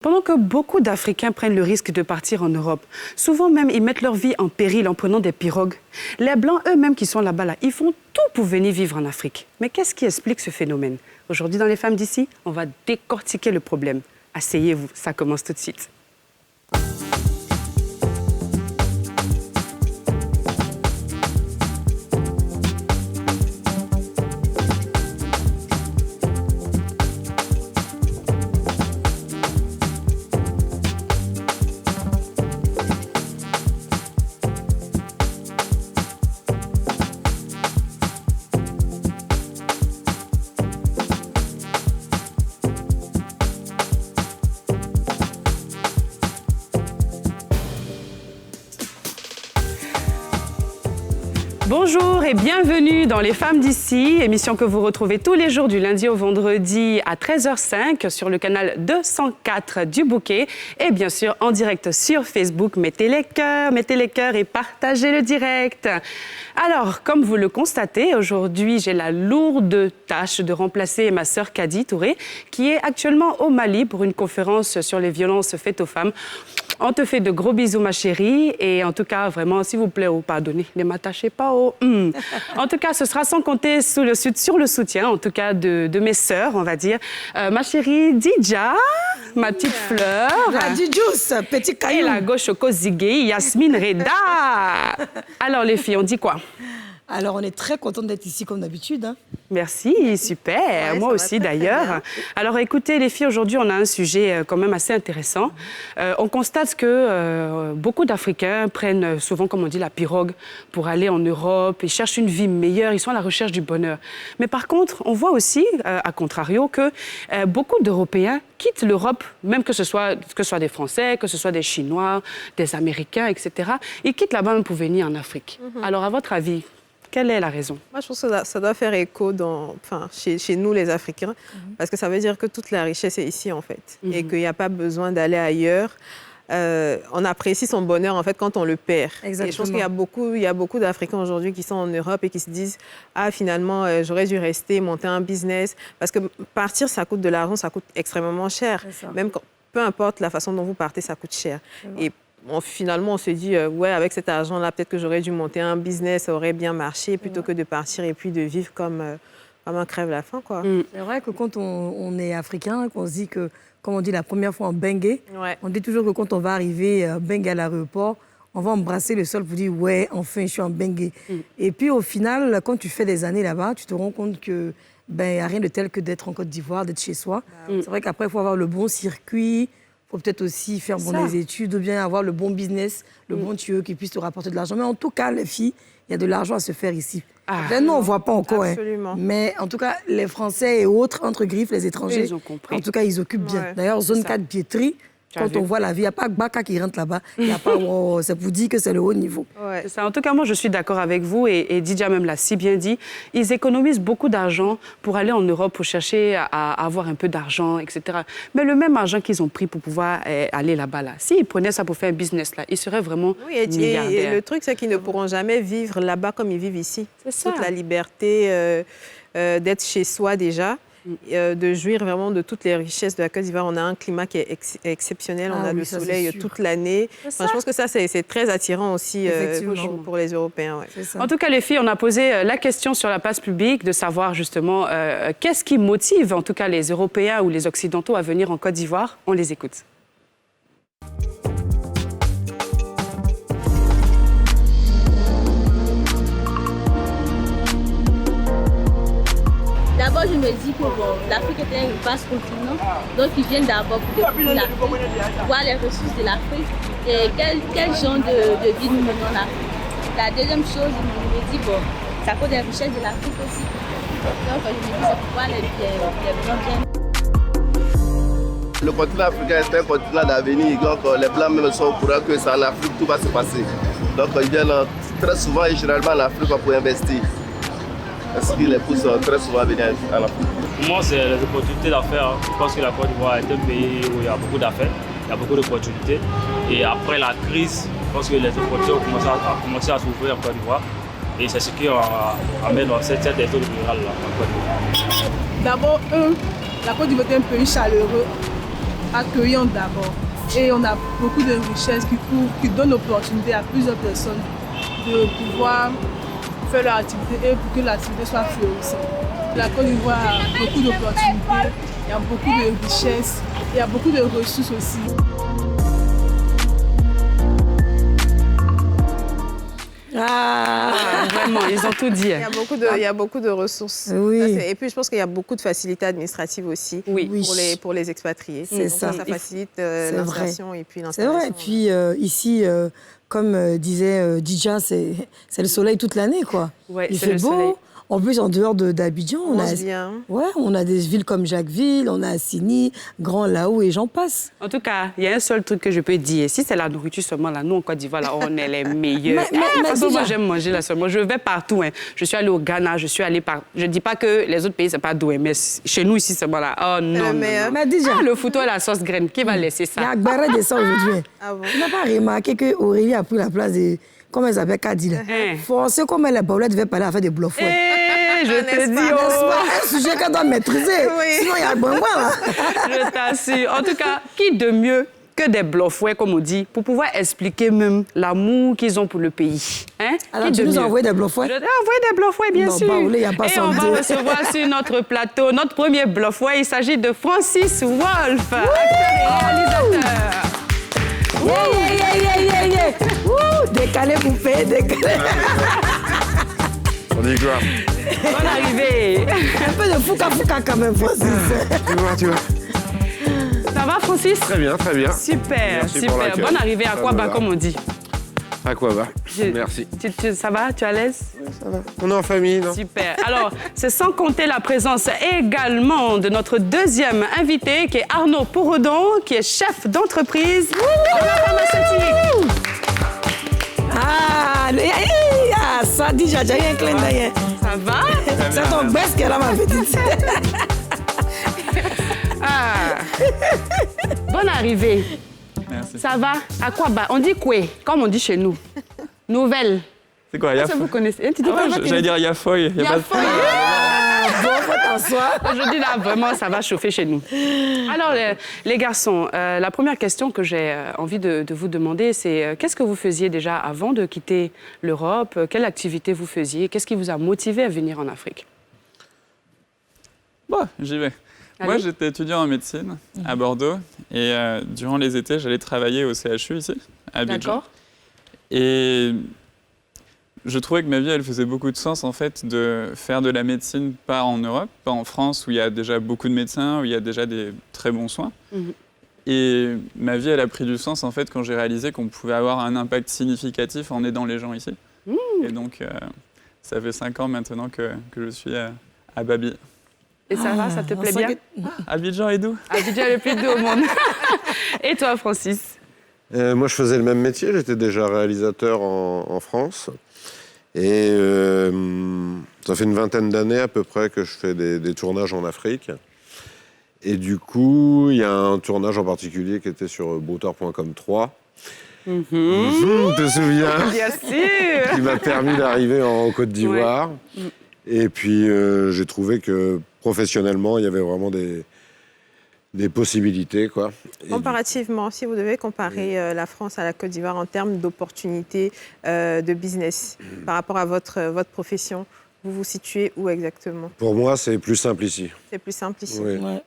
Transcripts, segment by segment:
Pendant que beaucoup d'Africains prennent le risque de partir en Europe, souvent même ils mettent leur vie en péril en prenant des pirogues. Les Blancs eux-mêmes qui sont là-bas, ils font tout pour venir vivre en Afrique. Mais qu'est-ce qui explique ce phénomène? Aujourd'hui, dans Les Femmes d'ici, on va décortiquer le problème. Asseyez-vous, ça commence tout de suite. Bonjour et bienvenue dans Les Femmes d'ici, émission que vous retrouvez tous les jours du lundi au vendredi à 13h05 sur le canal 204 du Bouquet et bien sûr en direct sur Facebook. Mettez les cœurs et partagez le direct. Alors, comme vous le constatez, aujourd'hui, j'ai la lourde tâche de remplacer ma sœur Kadi Touré qui est actuellement au Mali pour une conférence sur les violences faites aux femmes. On te fait de gros bisous, ma chérie. Et en tout cas, vraiment, s'il vous plaît, pardonnez, ne m'attachez pas au... En tout cas, ce sera sans compter sur le soutien, en tout cas, de mes sœurs, on va dire. Ma chérie Didja, ma petite fleur. La Didjous, petit caillou. Et la gauche Kozigé, Yasmine Reda. Alors, les filles, on dit quoi? Alors, on est très contente d'être ici, comme d'habitude. Hein. Merci, super. Moi aussi, d'ailleurs. Alors, écoutez, les filles, aujourd'hui, on a un sujet quand même assez intéressant. On constate que beaucoup d'Africains prennent souvent, comme on dit, la pirogue pour aller en Europe. Ils cherchent une vie meilleure, ils sont à la recherche du bonheur. Mais par contre, on voit aussi, à contrario, que beaucoup d'Européens quittent l'Europe, même que ce soit des Français, que ce soit des Chinois, des Américains, etc. Ils quittent là-bas même pour venir en Afrique. Alors, à votre avis, quelle est la raison? Moi, je pense que ça doit faire écho chez nous, les Africains, parce que ça veut dire que toute la richesse est ici, en fait, et qu'il n'y a pas besoin d'aller ailleurs. On apprécie son bonheur, en fait, quand on le perd. Exactement. Et je pense qu'il y a beaucoup d'Africains aujourd'hui qui sont en Europe et qui se disent « Ah, finalement, j'aurais dû rester, monter un business. » Parce que partir, ça coûte de l'argent, ça coûte extrêmement cher. Même peu importe la façon dont vous partez, ça coûte cher. Et finalement, on se dit, ouais, avec cet argent-là, peut-être que j'aurais dû monter un business, ça aurait bien marché, plutôt que de partir et puis de vivre comme un crève-la-faim, quoi. C'est vrai que quand on est africain, qu'on se dit que, comme on dit la première fois en bengue, on dit toujours que quand on va arriver bengue à l'aéroport, on va embrasser le sol pour dire, ouais, enfin, je suis en bengue. Et puis, au final, quand tu fais des années là-bas, tu te rends compte que il n'y a rien de tel que d'être en Côte d'Ivoire, d'être chez soi. C'est vrai qu'après, il faut avoir le bon circuit. Il faut peut-être aussi faire les études ou bien avoir le bon business, le bon tuyau qui puisse te rapporter de l'argent. Mais en tout cas, les filles, il y a de l'argent à se faire ici. Nous, on ne voit pas encore. Absolument. Mais en tout cas, les Français et autres, entre griffes, les étrangers, ils ont compris. En tout cas, ils occupent bien. D'ailleurs, zone 4 billetterie, quand on voit la vie, il n'y a pas Baka qui rentre là-bas. Il n'y a pas, ça vous dit que c'est le haut niveau. C'est ça. En tout cas, moi, je suis d'accord avec vous et Didja même l'a si bien dit. Ils économisent beaucoup d'argent pour aller en Europe, pour chercher à avoir un peu d'argent, etc. Mais le même argent qu'ils ont pris pour pouvoir aller là-bas, s'ils prenaient ça pour faire un business, ils seraient vraiment milliardaires. Et le truc, c'est qu'ils ne pourront jamais vivre là-bas comme ils vivent ici. C'est ça. Toute la liberté d'être chez soi déjà. De jouir vraiment de toutes les richesses de la Côte d'Ivoire. On a un climat qui est exceptionnel, on a le soleil toute l'année. Enfin, je pense que ça, c'est très attirant aussi pour les Européens. En tout cas, les filles, on a posé la question sur la place publique de savoir justement qu'est-ce qui motive en tout cas les Européens ou les Occidentaux à venir en Côte d'Ivoire. On les écoute. D'abord, je me dis que l'Afrique est un vaste continent, donc ils viennent d'abord pour découvrir l'Afrique, voir les ressources de l'Afrique et quel genre de vie nous menons en Afrique. La deuxième chose, je me dis, ça cause des richesses de l'Afrique aussi. Donc, je me dis, c'est pourquoi les Blancs viennent. Le continent africain est un continent d'avenir, donc les Blancs même sont au courant que c'est en Afrique tout va se passer. Donc, ils viennent très souvent et généralement en Afrique pour investir. Ce qui les pousse très souvent à venir en Afrique. Pour moi, c'est les opportunités d'affaires. Je pense que la Côte d'Ivoire est un pays où il y a beaucoup d'affaires, il y a beaucoup d'opportunités. Et après la crise, je pense que les opportunités ont commencé à s'ouvrir en Côte d'Ivoire. Et c'est ce qui amène cette zone rurale en Côte d'Ivoire. D'abord, la Côte d'Ivoire est un pays chaleureux. accueillante d'abord. Et on a beaucoup de richesses qui donnent l'opportunité à plusieurs personnes de pouvoir faire leur activité et pour que l'activité soit florissante. La Côte d'Ivoire a beaucoup d'opportunités, il y a beaucoup de richesses, il y a beaucoup de ressources aussi. Vraiment, ils ont tout dit. Il y a beaucoup de ressources. Oui. Et puis, je pense qu'il y a beaucoup de facilités administratives aussi pour les expatriés. C'est ça. Ça facilite l'insertion et puis C'est l'installation. vrai. Et puis ici, comme disait Dija, c'est le soleil toute l'année, quoi. Ouais, Il c'est fait le beau. soleil. En plus, en dehors d'Abidjan, on a des villes comme Jacquesville, on a Assini, Grand Lao et j'en passe. En tout cas, il y a un seul truc que je peux dire. Si c'est la nourriture seulement, là, nous, en Côte d'Ivoire, là, on est les meilleurs. De toute façon, moi, j'aime manger là seulement. Je vais partout. Hein. Je suis allée au Ghana, je suis allée par... Je ne dis pas que les autres pays, c'est pas doué, mais chez nous, ici, seulement là. Oh non, non. Mais déjà, le fouton et la sauce graine, qui va laisser ça? il y a Agbara de ça aujourd'hui. Ah bon? Tu n'as pas remarqué qu'Aurélie a pris la place de... Comment elle s'appelle, Kadi, là. Forcé comme elle est pas, elle devait parler à faire des bluffs. Je te dis, C'est un sujet qu'elle doit maîtriser. Sinon, il y a le bon là. Je t'assure. En tout cas, qui de mieux que des bluffouets, comme on dit, pour pouvoir expliquer même l'amour qu'ils ont pour le pays. Hein? Alors, tu nous as envoyé des bluffouets? Je t'ai envoyé des bluffouets, bien sûr. Non, il n'y a pas Et on va recevoir sur notre plateau notre premier bluffouet. Il s'agit de Francis Wolf, acteur et réalisateur. Décalé poupée, décalé. On dit quoi? Bonne arrivée. Un peu de fouca quand même, Francis. Tu vois. Ça va, Francis? Très bien, très bien. Super, Merci pour super. l'accueil. Bonne arrivée à Ça quoi, me va. comme on dit. À quoi va? Merci. Ça va? Tu es à l'aise? Ça va. On est en famille, non? Super. Alors, c'est sans compter la présence également de notre deuxième invité, qui est Arnaud Pouredon, qui est chef d'entreprise de la pharmaceutique. Ça dit, j'ai un clin d'œil. Ça va? C'est ton best qu'elle a, ma petite. Bonne arrivée. Merci. Ça va? À quoi bah? On dit quoi? Comme on dit chez nous. Nouvelle. C'est quoi, Ça, Yafoy? vous connaissez. Tu dis pas J'allais dire Yafoy. Yafoy. Bon, faut t'asseoir. Aujourd'hui, là, vraiment, ça va chauffer chez nous. Alors, les garçons, la première question que j'ai envie de vous demander, c'est qu'est-ce que vous faisiez déjà avant de quitter l'Europe? Quelle activité vous faisiez? Qu'est-ce qui vous a motivé à venir en Afrique? Bon, j'y vais. Moi, j'étais étudiant en médecine à Bordeaux et durant les étés, j'allais travailler au CHU ici, à Abidjan. D'accord. Et je trouvais que ma vie, elle faisait beaucoup de sens, en fait, de faire de la médecine pas en Europe, pas en France, où il y a déjà beaucoup de médecins, où il y a déjà des très bons soins. Et ma vie, elle a pris du sens, en fait, quand j'ai réalisé qu'on pouvait avoir un impact significatif en aidant les gens ici. Et donc, ça fait 5 ans maintenant que je suis à Babi. Et ça va, ça te plaît bien? Abidjan est doux. Abidjan est le plus doux au monde. Et toi, Francis? Moi, je faisais le même métier. J'étais déjà réalisateur en France. Et ça fait une vingtaine d'années à peu près que je fais des tournages en Afrique. Et du coup, il y a un tournage en particulier qui était sur Brouter.com 3. Tu te souviens? Bien sûr. Qui m'a permis d'arriver en Côte d'Ivoire. Ouais. Et puis, j'ai trouvé que professionnellement, il y avait vraiment des possibilités, quoi. Comparativement, si vous devez comparer la France à la Côte d'Ivoire en termes d'opportunités de business par rapport à votre profession, vous vous situez où exactement? Pour moi, c'est plus simple ici. C'est plus simple ici. Oui. Ouais.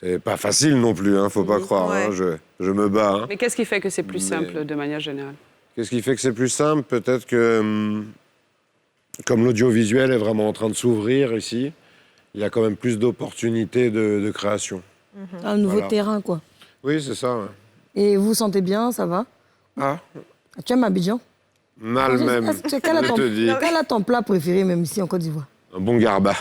C'est pas facile non plus, hein, faut pas croire. Ouais. Hein, je me bats. Hein. Mais qu'est-ce qui fait que c'est plus simple de manière générale? Qu'est-ce qui fait que c'est plus simple? Peut-être que, comme l'audiovisuel est vraiment en train de s'ouvrir ici, il y a quand même plus d'opportunités de création. Un nouveau terrain, quoi. Oui, c'est ça. Ouais. Et vous vous sentez bien, ça va? Ah. Tu aimes Abidjan? Mal même, quel est ton plat préféré, même ici, en Côte d'Ivoire? Un bon garba.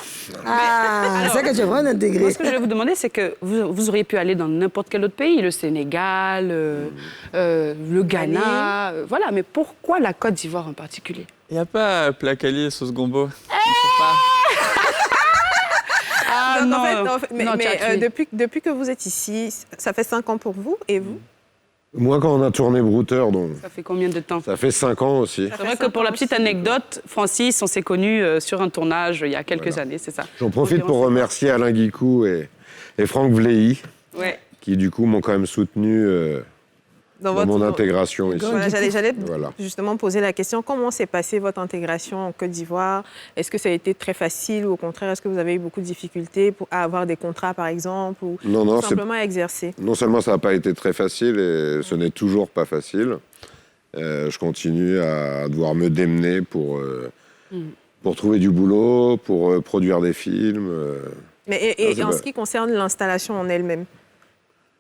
Ah, c'est que tu es vraiment intégré. Moi, ce que je vais vous demander, c'est que vous auriez pu aller dans n'importe quel autre pays, le Sénégal, le Ghana, voilà. Mais pourquoi la Côte d'Ivoire en particulier? Il n'y a pas plat cali et sauce gombo. Depuis que vous êtes ici, ça fait 5 ans pour vous, et vous? Moi, quand on a tourné Brouter, donc... Ça fait combien de temps? Ça fait 5 ans aussi. C'est vrai que pour la petite anecdote, Francis, on s'est connus sur un tournage il y a quelques années, c'est ça? J'en profite pour remercier Alain Guicou et Franck Vlehy, qui du coup m'ont quand même soutenu dans mon intégration ici. Voilà, j'allais justement poser la question, comment s'est passée votre intégration en Côte d'Ivoire? Est-ce que ça a été très facile ou au contraire, est-ce que vous avez eu beaucoup de difficultés à avoir des contrats par exemple ou tout simplement à exercer? Non seulement ça n'a pas été très facile et ce n'est toujours pas facile. Je continue à devoir me démener pour trouver du boulot, pour produire des films. Mais en ce qui concerne l'installation en elle-même,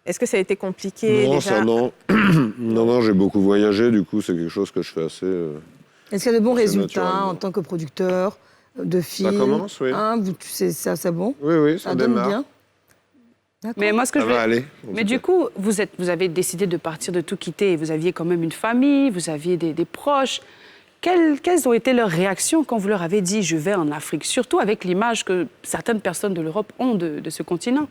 est-ce que ça a été compliqué? Non, déjà? ça non. non, j'ai beaucoup voyagé, du coup, c'est quelque chose que je fais assez... Est-ce qu'il y a de bons résultats en tant que producteur de films? Ça commence, oui. C'est bon? Oui, ça démarre. Bien. Mais moi, ce que ça va aller. Mais du coup, vous avez décidé de partir, de tout quitter. Vous aviez quand même une famille, vous aviez des proches. Quelles ont été leurs réactions quand vous leur avez dit « je vais en Afrique », surtout avec l'image que certaines personnes de l'Europe ont de ce continent?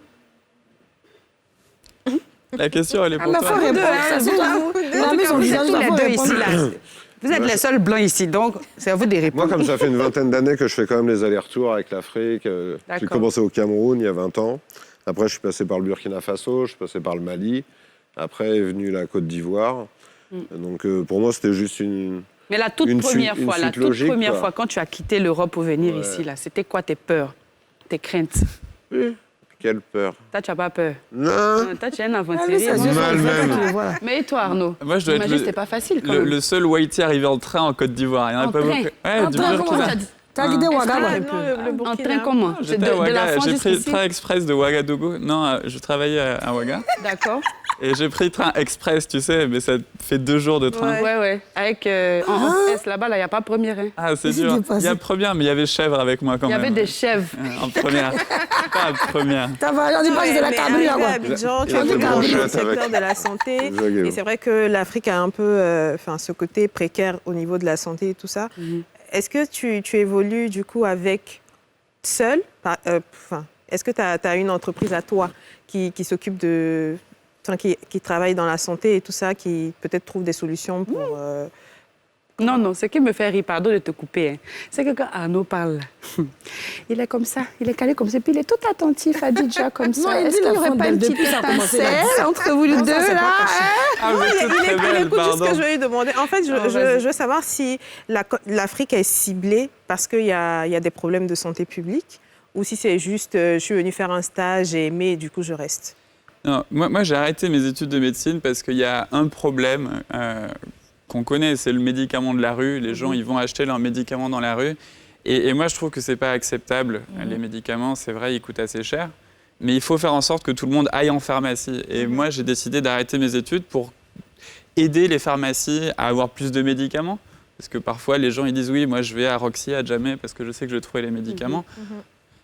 La question, elle est pour toi. Vous êtes tous les deux ici, là. Vous êtes les seuls blancs ici, donc c'est à vous de répondre. Moi, comme ça fait une vingtaine d'années que je fais quand même les allers-retours avec l'Afrique, j'ai commencé au Cameroun il y a 20 ans. Après, je suis passé par le Burkina Faso, je suis passé par le Mali. Après est venue la Côte d'Ivoire. Donc, pour moi, c'était juste une... Mais la toute première fois, quand tu as quitté l'Europe pour venir ici, là, c'était quoi tes peurs, tes craintes? Oui. Quelle peur? Toi, tu n'as pas peur? Non. Toi, tu es un aventurier. Mais et toi, Arnaud? Moi, je dois être c'était pas facile quand même. Le seul whitey arrivé en train en Côte d'Ivoire. Il y en a pas beaucoup. Ouais, du Burkina. T'as guidé Ouagadougou? En train comment? J'étais à Ouaga. J'ai pris le train express de Ouagadougou. Non, je travaillais à Ouaga. D'accord. Et j'ai pris le train express, tu sais, mais ça fait 2 jours de train. Ouais. Avec en S là-bas, il n'y a pas première. Hein. Ah, c'est dur. Il y a première, mais il y avait chèvre avec moi quand même. Il y avait des chèvres. En première. Pas première. On dit pas que c'est la cabine là, quoi. Abidjan, tu as dans le secteur de la santé. Et c'est vrai que l'Afrique a un peu ce côté précaire au niveau de la santé et tout ça. Est-ce que tu évolues du coup avec seul? Est-ce que tu as une entreprise à toi qui s'occupe de... qui travaille dans la santé et tout ça, qui peut-être trouve des solutions pour... Non, ce qui me fait rire, pardon de te couper, c'est que quand Arnaud parle, il est comme ça, il est calé comme ça, puis il est tout attentif à Didja comme ça. Est-ce qu'il n'y aurait pas une petite étincelle entre vous les deux, là? Il écoute tout ce que je vais lui demander. En fait, je veux savoir si l'Afrique est ciblée parce qu'il y a des problèmes de santé publique ou si c'est juste, je suis venue faire un stage, j'ai aimé, et du coup, je reste. Non, moi j'ai arrêté mes études de médecine parce qu'il y a un problème qu'on connaît, c'est le médicament de la rue. Les gens, ils vont acheter leurs médicaments dans la rue. Et moi, je trouve que c'est pas acceptable. Les médicaments, c'est vrai, ils coûtent assez cher. Mais il faut faire en sorte que tout le monde aille en pharmacie. Et moi, j'ai décidé d'arrêter mes études pour aider les pharmacies à avoir plus de médicaments. Parce que parfois, les gens, ils disent « Oui, moi, je vais à Roxy, à Jamais, parce que je sais que je vais trouver les médicaments. »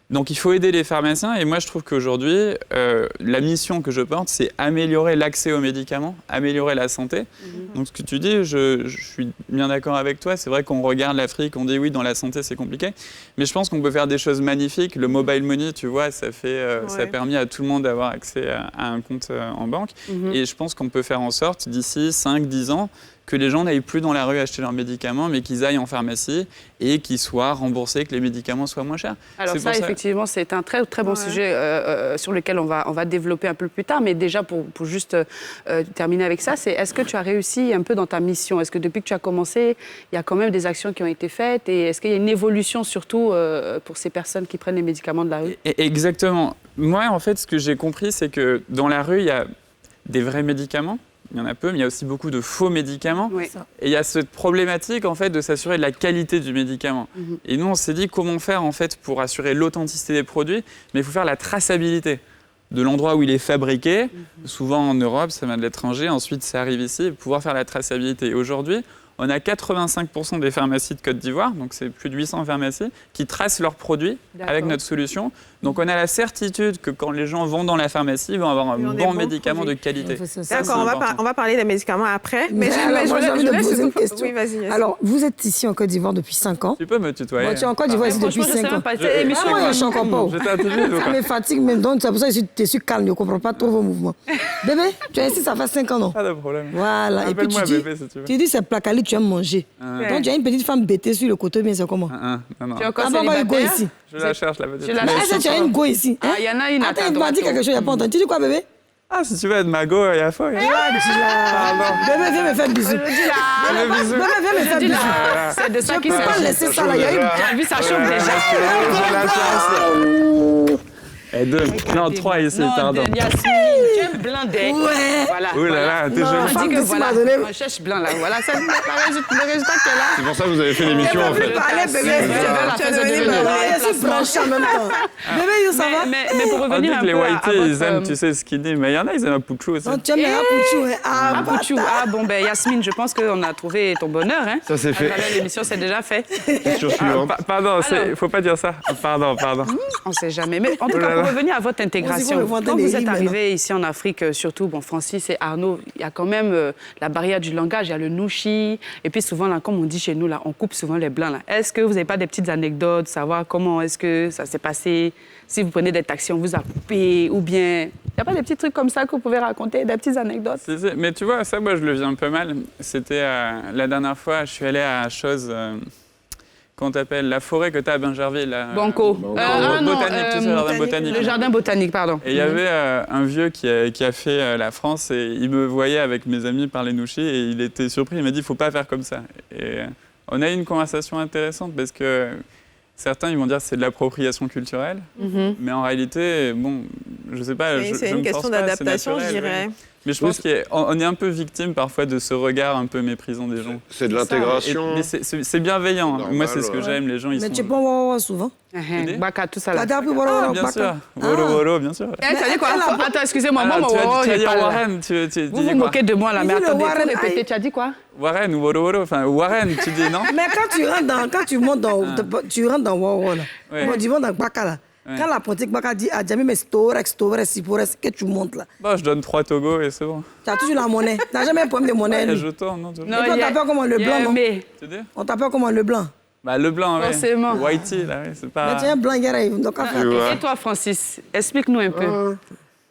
Donc, il faut aider les pharmaciens. Et moi, je trouve qu'aujourd'hui, la mission que je porte, c'est améliorer l'accès aux médicaments, améliorer la santé. Donc, ce que tu dis, je suis bien d'accord avec toi. C'est vrai qu'on regarde l'Afrique, on dit oui, dans la santé, c'est compliqué. Mais je pense qu'on peut faire des choses magnifiques. Le mobile money, tu vois, ça a permis à tout le monde d'avoir accès à un compte en banque. Et je pense qu'on peut faire en sorte, d'ici 5-10 ans, que les gens n'aillent plus dans la rue acheter leurs médicaments, mais qu'ils aillent en pharmacie et qu'ils soient remboursés, que les médicaments soient moins chers. Alors ça, effectivement, c'est un très, très bon sujet sur lequel on va développer un peu plus tard. Mais déjà, pour juste terminer avec ça, c'est est-ce que tu as réussi un peu dans ta mission? Est-ce que depuis que tu as commencé, il y a quand même des actions qui ont été faites? Et est-ce qu'il y a une évolution surtout pour ces personnes qui prennent les médicaments de la rue? Exactement. Moi, en fait, ce que j'ai compris, c'est que dans la rue, il y a des vrais médicaments. Il y en a peu, mais il y a aussi beaucoup de faux médicaments. Oui. Et il y a cette problématique en fait, de s'assurer de la qualité du médicament. Et nous, on s'est dit comment faire en fait, pour assurer l'authenticité des produits, mais il faut faire la traçabilité de l'endroit où il est fabriqué. Souvent en Europe, ça vient de l'étranger, ensuite ça arrive ici, pouvoir faire la traçabilité. Et aujourd'hui, on a 85% des pharmacies de Côte d'Ivoire, donc c'est plus de 800 pharmacies, qui tracent leurs produits avec notre solution. Donc on a la certitude que quand les gens vont dans la pharmacie, ils vont avoir un bon médicament de qualité. D'accord, on va parler des médicaments après. Mais j'ai envie de poser une question. Oui, vas-y. Alors, vous êtes ici en Côte d'Ivoire depuis 5 ans. Tu peux me tutoyer. Tu es en Côte d'Ivoire ici depuis 5 ans. Moi, je ne suis encore pas. Ça me fatigue même, donc c'est pour ça que je suis calme, je ne comprends pas trop vos mouvements. Bébé, tu es ici, ça fait 5 ans, non? Pas de problème. Voilà, et puis tu dis c'est placali, tu aimes manger. Donc tu as une petite femme bêtée sur le côté, mais c'est comment? Tu es encore célibataire? Je la cherche, la vedette. Tu as une go ici. Il y en a une à ta droite. Attends, il m'a dit quelque chose, il n'y a pas entendu. Tu dis quoi, bébé? Ah, si tu veux être mago, il y a faux. Bébé, viens me faire bisous. Bébé, viens me faire bisous. C'est de ça Je qu'il peux pas s'agit. laisser ça là. Il y a une... T'as vu, ça chauffe déjà. Et 2. Non, 3 ici, pardon. Non, Yasmine, tu aimes blindé. Ouais. Voilà. Ouh là là, t'es Non, jolie. On femme dit que d'ici voilà, m'a donné- on cherche blanc là. Voilà, c'est le résultat qui est là. C'est pour ça que vous avez fait l'émission, en fait. Allez, bébé, C'est viens. la Tu as phase de donné devenir. ma- Je suis branchée en même temps. Bébé, yo, ça va? Mais pour On dit revenir un que les peu à whiteys, ils aiment, votre... tu sais, skinny, mais il y en a, ils aiment un pouchou aussi. Non, tu aimes les rapouchous, hein? Ah, Ah, Pouchou. Ah, bon, ben Yasmine, je pense qu'on a trouvé ton bonheur. Hein. Ça, c'est fait. À travers l'émission, c'est déjà fait. Question suivante. Pardon, Alors. il faut pas dire ça. Pardon. On ne sait jamais. Mais en tout Oh là cas, là. pour revenir à votre intégration, On se voit quand des vous êtes rimes, arrivé ici en Afrique, surtout, bon, Francis et Arnaud, il y a quand même la barrière du langage, il y a le nouchi. Et puis souvent, là, comme on dit chez nous, là, on coupe souvent les blancs. Là. Est-ce que vous n'avez pas des petites anecdotes, savoir comment est-ce que ça s'est passé? Si vous prenez des taxis, on vous a coupé, ou bien... Il n'y a pas des petits trucs comme ça que vous pouvez raconter, des petites anecdotes? Si. Mais tu vois, ça, moi, je le vis un peu mal. C'était la dernière fois, je suis allé à chose... Qu'on t'appelle la forêt que tu as à Bingerville. Banco. Botanique, tu sais, le jardin botanique. Le jardin botanique, pardon. Et il y avait un vieux qui a fait la France et il me voyait avec mes amis parler nouchi et il était surpris. Il m'a dit, il ne faut pas faire comme ça. Et on a eu une conversation intéressante parce que certains, ils vont dire que c'est de l'appropriation culturelle. Mais en réalité, bon, je ne sais pas. Oui, c'est je une me question force pas, c'est d'adaptation, je naturel, dirais. oui. Mais je pense qu'on est un peu victime parfois de ce regard un peu méprisant des gens. C'est de l'intégration. Mais c'est bienveillant. Normal, Moi, c'est ce que ouais. j'aime. Les gens, ils Mais sont... tu peux voir souvent. Baka, tout ça là. T'as appris Ah, voilà, bien sûr. Wolo, bien sûr. Eh, t'as dit quoi? Attends, excusez-moi, Alors, moi, tu as j'ai dit pas là. Warren, tu dis Vous vous quoi? moquez de moi là, mais Il dit le attendez, faut Warren, répéter. aïe. Tu as dit quoi? Warren ou Wolo, enfin Warren, tu dis non? Mais quand tu montes dans, tu rentres dans Wawa là, Ouais. tu montes dans Baka là. Ouais. Quand la pratique Baka dit à Djamé, mais Storex, que tu montes là. Bon, je donne 3 Togo et c'est bon. Tu as toujours la monnaie. Tu n'as jamais un problème de monnaie. Et lui. je tourne, non? toujours. Et toi, on t'appelle comment le blanc, non? Mais, Tu dis? On t'appelle comment le blanc. Bah, le blanc, ouais. Forcément. Le whitey, là, ouais, c'est pas... Mais tu es un blanc qui arrive. Donc, à faire. Tu vois. et toi, Francis, explique-nous un peu.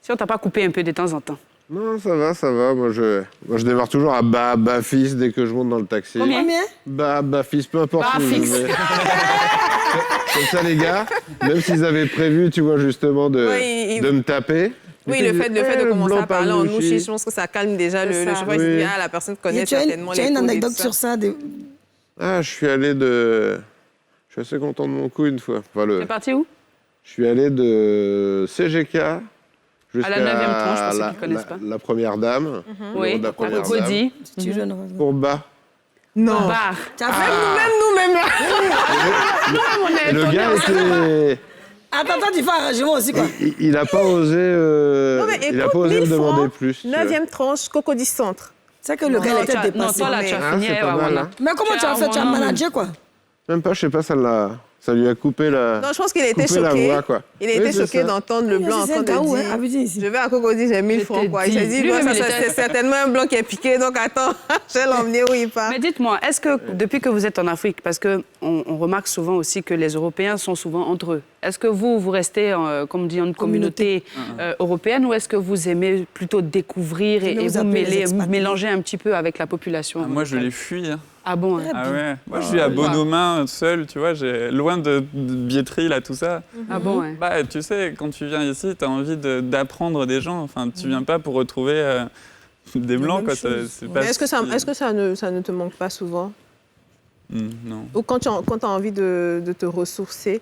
Si on t'a pas coupé un peu de temps en temps. Non, ça va. Moi, je démarre toujours à bas fils dès que je monte dans le taxi. Combien? Bas fils, peu importe Bas où je fixe. vais. Comme ça, les gars, même s'ils avaient prévu, tu vois, justement, de me taper. Oui, le fait de commencer à parler en nouchi, je nous. pense que ça calme déjà le ça. cheval. Oui. Ah, la personne connaît Tu as certainement les une codes et anecdote tout ça. sur ça Ah, je suis assez content de mon coup une fois. Enfin, T'es parti où? je suis allé de CGK jusqu'à À la 9e tranche, pour ceux qui connaissent pas. la première dame. le Oui, nom de la première dame. Cody. Tu jeune. Pour bas. Non. Bar. Tu as fait Nous-mêmes. Et le gars était... Attends, tu fais un arrangement aussi, quoi. Il a pas osé, Non, mais il a écoute, pas osé me 1000 demander francs, plus. tu vois. 9e tranche, Cocody Centre. C'est que le gars était Non, dépassé. toi là, tu as Ah, fini. c'est pas ouais, mal, voilà. hein. Mais comment tu as fait? Tu as managé, quoi. Même pas, je sais pas, ça lui a coupé la... Non, je pense qu'il a été coupé la choqué. voix, quoi. Il a Oui, été c'est choqué ça. d'entendre le blanc en train de dire. ici. Je vais à Cocody, j'ai 1000 francs. Quoi. Il s'est dit, Lui-même, bon, il était- c'est certainement un blanc qui est piqué, donc attends, je vais l'emmener où il part. Mais dites-moi, est-ce que depuis que vous êtes en Afrique, parce qu'on on remarque souvent aussi que les Européens sont souvent entre eux, est-ce que vous restez, comme on dit, en communauté européenne ou est-ce que vous aimez plutôt découvrir et Vous vous appelez les expats. mélanger un petit peu avec la population? Ah, moi, je les fuis. Hein. Ah bon? Hein. Ah ouais. Moi, je suis à Bonomin, seul, tu vois, loin de billetterie, là, tout ça. Ah bon, hein. Bah, tu sais, quand tu viens ici, tu as envie d'apprendre des gens. Enfin, tu viens pas pour retrouver des blancs, quoi. C'est pas Mais est-ce que ça ne te manque pas souvent? Non. Ou quand tu as envie de te ressourcer,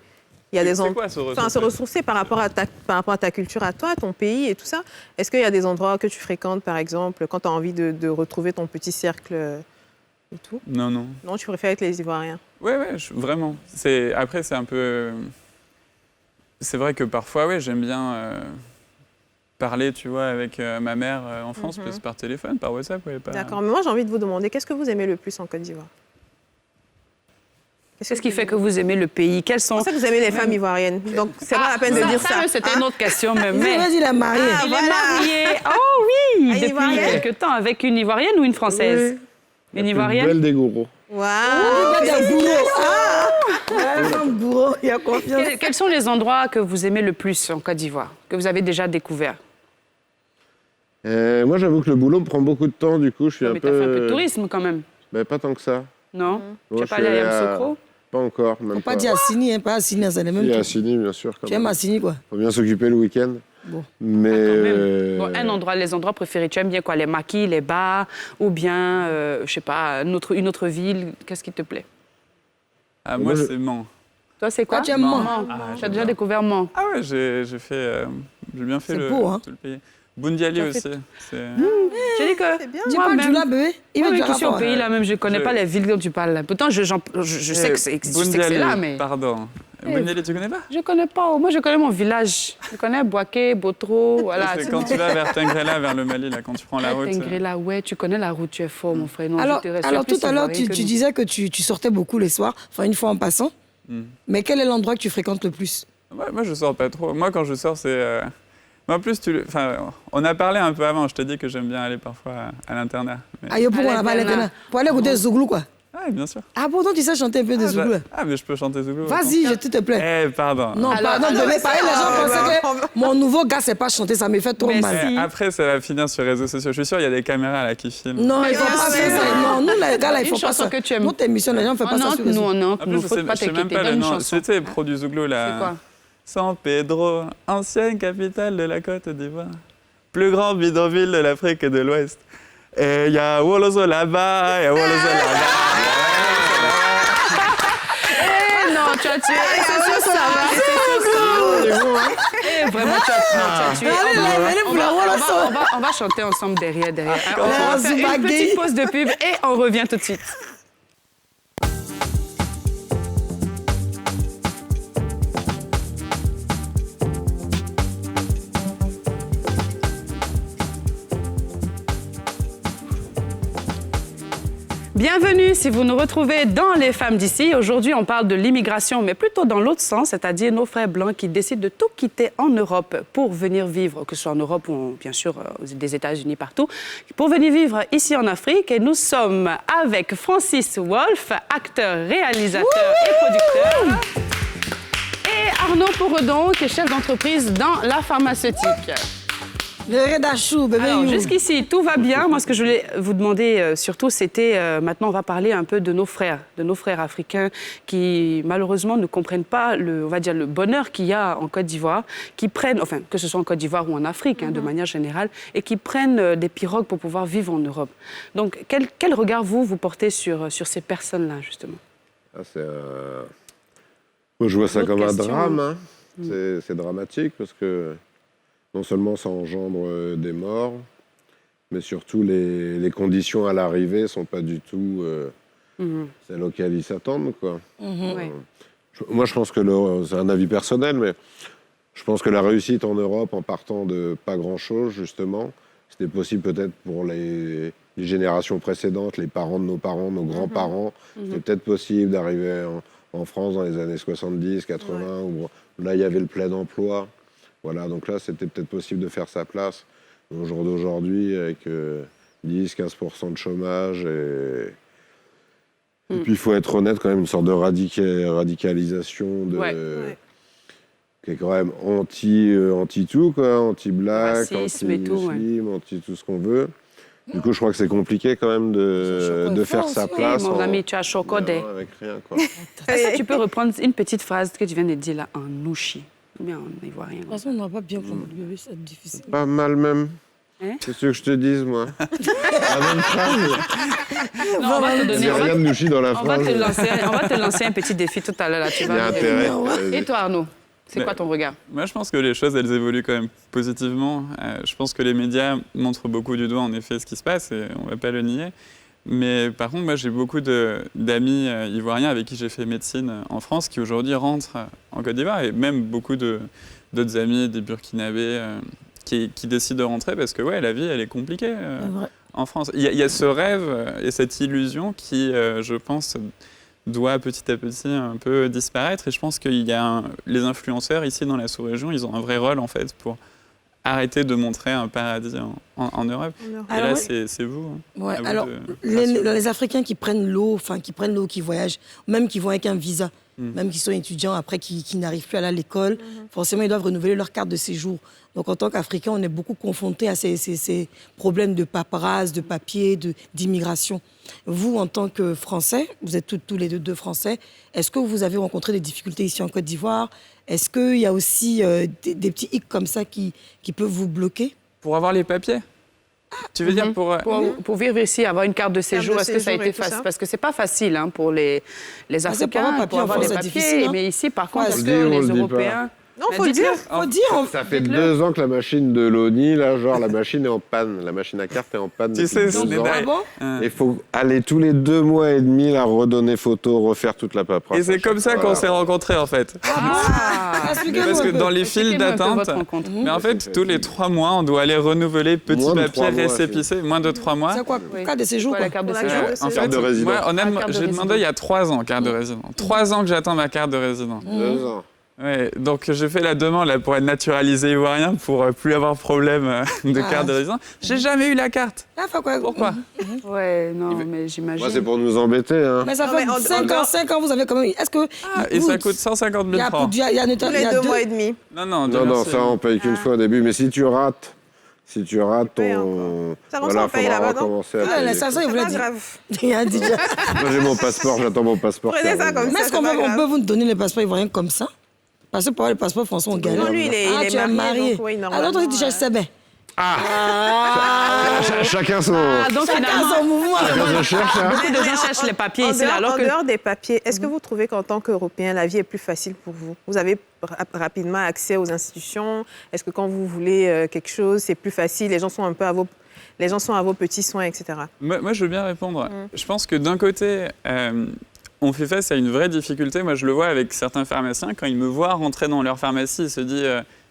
il y a des C'est endroits. quoi, se Enfin, se ressourcer par rapport à ta culture à toi, ton pays et tout ça. Est-ce qu'il y a des endroits que tu fréquentes, par exemple, quand tu as envie de retrouver ton petit cercle et tout? Non. Non, tu préfères être les Ivoiriens? Ouais, vraiment. Après, c'est un peu... C'est vrai que parfois, ouais, j'aime bien parler, tu vois, avec ma mère en France, plus par téléphone, par WhatsApp. Ouais, D'accord, mais moi j'ai envie de vous demander, qu'est-ce que vous aimez le plus en Côte d'Ivoire? Qu'est-ce qui fait que vous aimez le pays? Quelles sont... C'est pour ça que vous aimez les femmes ivoiriennes. Donc, c'est pas la peine de dire ça. C'était une autre question, mais... Il est marié. Il est marié. Oh oui, Ah, depuis Ivoirienne? quelque temps, avec une Ivoirienne ou une Française? Une Ivoirienne? Belle des gourous. Waouh! Il y a bourreau. Il y a confiance. Quels sont les endroits que vous aimez le plus en Côte d'Ivoire, que vous avez déjà découvert? Moi, j'avoue que le boulot me prend beaucoup de temps, du coup, je suis Mais un tu as fait un peu de peu... tourisme quand même, Ben, pas tant que ça. non? Tu Moi, n'es je pas suis allé à allé Yamoussoukro? Pas encore, même Pas dit Assini, pas Assini, c'est les mêmes Il y a trucs. Assini, bien sûr. Quand Tu aimes même. Assini, quoi. Faut bien s'occuper le week-end. Bon. Mais Bon, les endroits préférés, tu aimes bien quoi? Les maquis, les bars, ou bien, je sais pas, une autre ville, qu'est-ce qui te plaît? Ah, moi, c'est Mans. Toi, c'est quoi? Toi, tu aimes Mans. Tu as déjà découvert Mans? Ah ouais, j'ai bien fait beau, tout le pays. Bundiali aussi. Tu dis que C'est bien. Tu parles du là, bébé? Il veut oui, du qui suis au rapport. pays là même, je connais pas les villes dont tu parles. Pourtant, je sais que c'est là, mais Pardon. Bundiali, tu connais pas? je connais pas. Moi, je connais mon village. Je connais Boaké, Botro, voilà. C'est quand tu vas vers Tengrela, vers le Mali, là, quand tu prends la route. Tengrela, ouais, tu connais la route, tu es fort, mon frère. Non, Alors, je te rassure, alors plus tout à l'heure, ivoirien tu que nous. disais que tu sortais beaucoup les soirs, enfin une fois en passant. Mais quel est l'endroit que tu fréquentes le plus? Moi, je sors pas trop. Moi, quand je sors, c'est... En plus, on a parlé un peu avant. Je te dis que j'aime bien aller parfois à l'internat. Mais... Ah, pourquoi on n'a pas l'internat? Pour aller écouter Zouglou, quoi. Ah, bien sûr. Ah, pourtant, tu sais chanter un peu de Zouglou. Ah, mais je peux chanter Zouglou. Vas-y, je te plaît. Pardon. Non, pardon, bébé, pareil, les gens pensaient que mon nouveau gars sait pas chanter, ça me fait trop mal. Après, ça va finir sur les réseaux sociaux. Je suis sûr, il y a des caméras là qui filment. Non, ils font pas faire ça. Non, nous, les gars, là, ils font pas ça. que tu aimes. Notre émission, les gens ne font pas ça sur les réseaux. Non, En plus, faut pas je sais même t'inquiéter. pas le Donne une nom. chanson. C'était pro du Zouglou là. C'est quoi? San Pedro, ancienne capitale de la Côte d'Ivoire. Plus grand bidonville de l'Afrique de l'Ouest. Et il y a Wolozo là-bas, il y a Wolozo là-bas. Non, tu as tué. C'est sûr, ça va. C'est sûr, ça. Vraiment, tu as tué. On va chanter ensemble derrière. On va faire une petite pause de pub et on revient tout de suite. Bienvenue si vous nous retrouvez dans Les Femmes d'ici. Aujourd'hui, on parle de l'immigration, mais plutôt dans l'autre sens, c'est-à-dire nos frères blancs qui décident de tout quitter en Europe pour venir vivre, que ce soit en Europe ou bien sûr des États-Unis, partout, pour venir vivre ici en Afrique. Et nous sommes avec Francis Wolff, acteur, réalisateur et producteur. Et Arnaud Pouredon, qui est chef d'entreprise dans la pharmaceutique. Le Redachou, bébé. Alors, jusqu'ici, tout va bien. Moi, ce que je voulais vous demander surtout, c'était, maintenant, on va parler un peu de nos frères africains qui, malheureusement, ne comprennent pas le bonheur qu'il y a en Côte d'Ivoire, qui prennent, enfin, que ce soit en Côte d'Ivoire ou en Afrique, de manière générale, et qui prennent des pirogues pour pouvoir vivre en Europe. Donc, quel regard, vous portez sur ces personnes-là, justement? Moi, je vois ça comme un question. drame. Hein. C'est dramatique parce que non seulement ça engendre des morts, mais surtout les conditions à l'arrivée ne sont pas du tout celles auxquelles ils s'attendent, quoi. Moi, je pense que c'est un avis personnel, mais je pense que la réussite en Europe, en partant de pas grand-chose, justement, c'était possible peut-être pour les générations précédentes, les parents de nos parents, nos grands-parents. C'était peut-être possible d'arriver en France dans les années 70, 80, où là, il y avait le plein emploi. Voilà, donc là, c'était peut-être possible de faire sa place. Au jour d'aujourd'hui, avec 10-15% de chômage. Et puis, il faut être honnête, quand même, une sorte de radicalisation qui est quand même anti-tout, quoi, anti-black, anti-muslim, anti-tout ce qu'on veut. Du coup, je crois que c'est compliqué quand même de faire sa place. Mon ami, tu as chocodé. Avec rien, quoi. Est-ce que tu peux reprendre une petite phrase que tu viens de dire là, en nouchi? Ou bien en ivoirien. De toute façon, on n'aura pas bien compris, bébé, c'est difficile. Pas mal même. Hein? Qu'est-ce que je te dise, moi? La même phrase. Non, on va te donner. Il n'y a rien de nouchi dans la On va phrase. te lancer un petit défi tout à l'heure. Là, tu Il y a vas intérêt. Et toi, Arnaud, c'est quoi ton regard? Moi, je pense que les choses, elles évoluent quand même positivement. Je pense que les médias montrent beaucoup du doigt, en effet, ce qui se passe, et on ne va pas le nier. Mais par contre, moi, j'ai beaucoup d'amis ivoiriens avec qui j'ai fait médecine en France qui aujourd'hui rentrent en Côte d'Ivoire, et même beaucoup d'autres amis, des Burkinabés, qui décident de rentrer parce que la vie, elle est compliquée en France. Il y a ce rêve et cette illusion qui, je pense, doit petit à petit un peu disparaître. Et je pense qu'il y a les influenceurs ici dans la sous-région, ils ont un vrai rôle en fait pour arrêter de montrer un paradis en Europe. Et là, c'est vous. Alors, les Africains qui prennent l'eau, qui voyagent, même qui vont avec un visa, même qui sont étudiants après, qui n'arrivent plus à aller à l'école. Forcément, ils doivent renouveler leur carte de séjour. Donc, en tant qu'Africains, on est beaucoup confrontés à ces problèmes de paperasse, de papier, d'immigration. Vous, en tant que Français, vous êtes tous les deux Français, est-ce que vous avez rencontré des difficultés ici en Côte d'Ivoire? Est-ce qu'il y a aussi des petits hicks comme ça qui peuvent vous bloquer? Pour avoir les papiers? Tu veux dire pour vivre ici, avoir une carte de séjour, est-ce que ça a été facile? Parce que c'est pas facile pour les Africains pour avoir des papiers. Mais ici, par contre, est-ce que les Européens... Non, faut le dire. Ça fait 2 ans que la machine de l'ONI, là, genre, la machine est en panne. La machine à carte est en panne. Tu sais, c'est il faut aller tous les 2 mois et demi, la redonner photo, refaire toute la paperasse. Et c'est comme ça qu'on s'est rencontrés, en fait. Parce que dans les files d'attente, mais en fait, tous les 3 mois, on doit aller renouveler petit papier récépissé, moins de 3 mois. C'est quoi? Carte de séjour, la carte de séjour. En fait, de résident. J'ai demandé il y a 3 ans, carte de résident. 3 ans que j'attends ma carte de résident. 2 ans. Ouais, donc j'ai fait la demande là, pour être naturalisé ivoirien, pour plus avoir de problème de carte de résident. J'ai jamais eu la carte. Pourquoi? Ouais, non, mais j'imagine. Moi, c'est pour nous embêter. Hein. Mais ça fait 5 ans, vous avez quand même... Est-ce que... Et ça coûte 150 000 francs. Tous les 2 mois et demi. Non, ça, on paye qu'une fois au début. Mais si tu rates, ton... Ça faudra recommencer à payer. Ça, il voulait dire. Moi, j'ai mon passeport, j'attends mon passeport. Prenez ça comme ça. Mais est-ce qu'on peut vous donner les passeports ivoiriens comme ça? Parce que pour avoir les passeports français, on galère. Non, lui, il est marié. Alors, toi, tu cherches Sabin. Chacun son... donc finalement, son mouvement. Beaucoup de gens cherchent les papiers ici. En dehors des papiers, est-ce que vous trouvez qu'en tant qu'Européen, la vie est plus facile pour vous? Vous avez rapidement accès aux institutions? Est-ce que quand vous voulez quelque chose, c'est plus facile? Les gens sont un peu à vos petits soins, etc. Moi, je veux bien répondre. Je pense que d'un côté... on fait face à une vraie difficulté. Moi, je le vois avec certains pharmaciens. Quand ils me voient rentrer dans leur pharmacie, ils se disent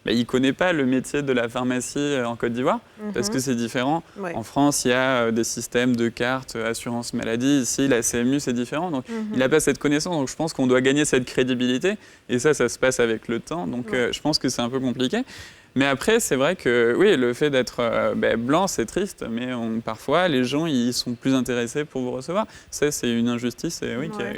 ils ne connaissent pas le métier de la pharmacie en Côte d'Ivoire parce que c'est différent. Ouais. En France, il y a des systèmes de cartes, assurance maladie. Ici, la CMU, c'est différent. Donc, il n'a pas cette connaissance. Donc, je pense qu'on doit gagner cette crédibilité. Et ça se passe avec le temps. Donc, je pense que c'est un peu compliqué. Mais après, c'est vrai que oui, le fait d'être blanc, c'est triste, mais parfois, les gens, ils sont plus intéressés pour vous recevoir. Ça, c'est une injustice.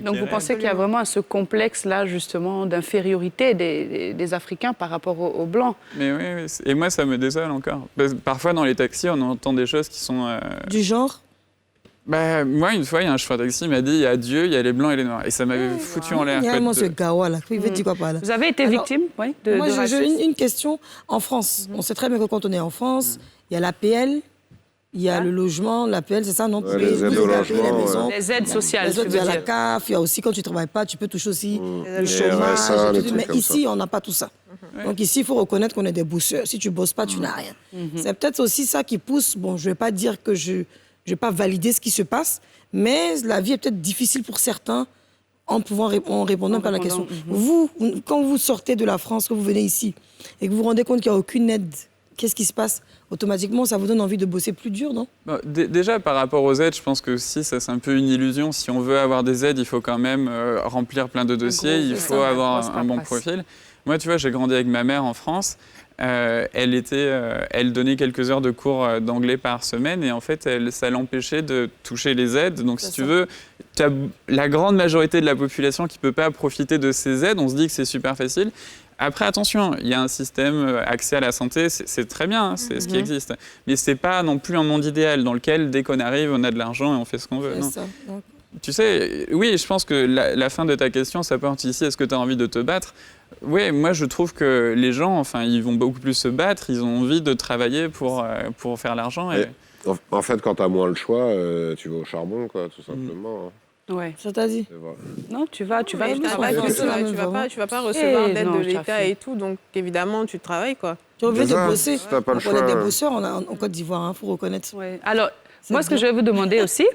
Donc, vous pensez qu'il y a vraiment ce complexe-là, justement, d'infériorité des Africains par rapport aux Blancs? Mais oui, et moi, ça me désole encore. Parfois, dans les taxis, on entend des choses qui sont... Du genre? Moi, une fois, il y a un chauffeur de taxi qui m'a dit il y a Dieu, il y a les Blancs et les Noirs. Et ça m'avait foutu en l'air. Il y a ce gawa là. Il veut dire quoi par là? Vous avez été victime de moi, racisme? j'ai une question. En France, on sait très bien que quand on est en France, il y a l'APL, il y a le logement, l'APL, c'est ça, non? Les aides au logement. Les aides sociales, les aides, il y a la CAF, il y a aussi quand tu ne travailles pas, tu peux toucher aussi le chômage. Mais ici, on n'a pas tout ça. Donc ici, il faut reconnaître qu'on est des bosseurs. Si tu ne bosses pas, tu n'as rien. C'est peut-être aussi ça qui pousse. Bon, je ne vais pas dire que je ne vais pas valider ce qui se passe, mais la vie est peut-être difficile pour certains en répondant par la question. Vous, quand vous sortez de la France, que vous venez ici, et que vous vous rendez compte qu'il n'y a aucune aide, qu'est-ce qui se passe? Automatiquement, ça vous donne envie de bosser plus dur, non? Déjà, par rapport aux aides, je pense que si ça, c'est un peu une illusion. Si on veut avoir des aides, il faut quand même remplir plein de dossiers, il faut avoir un bon profil. Moi, tu vois, j'ai grandi avec ma mère en France. Elle donnait quelques heures de cours d'anglais par semaine et en fait, ça l'empêchait de toucher les aides. Donc, si tu veux, tu as la grande majorité de la population qui ne peut pas profiter de ces aides. On se dit que c'est super facile. Après, attention, il y a un système accès à la santé, c'est très bien, hein, c'est ce qui existe. Mais ce n'est pas non plus un monde idéal dans lequel, dès qu'on arrive, on a de l'argent et on fait ce qu'on veut. Non. Tu sais, oui, je pense que la fin de ta question, ça porte ici, est-ce que tu as envie de te battre? Oui, moi je trouve que les gens, ils vont beaucoup plus se battre, ils ont envie de travailler pour faire l'argent. En fait, quand tu as moins le choix, tu vas au charbon, quoi, tout simplement. Ouais. Ça t'a dit? Non, tu vas tu vas pas recevoir d'aide de l'État et tout, donc évidemment tu travailles, quoi. Tu es obligé de bosser. Si t'as pas le choix, on est des bosseurs en Côte d'Ivoire, il faut reconnaître. Ouais. Alors, moi, ce que je vais vous demander aussi,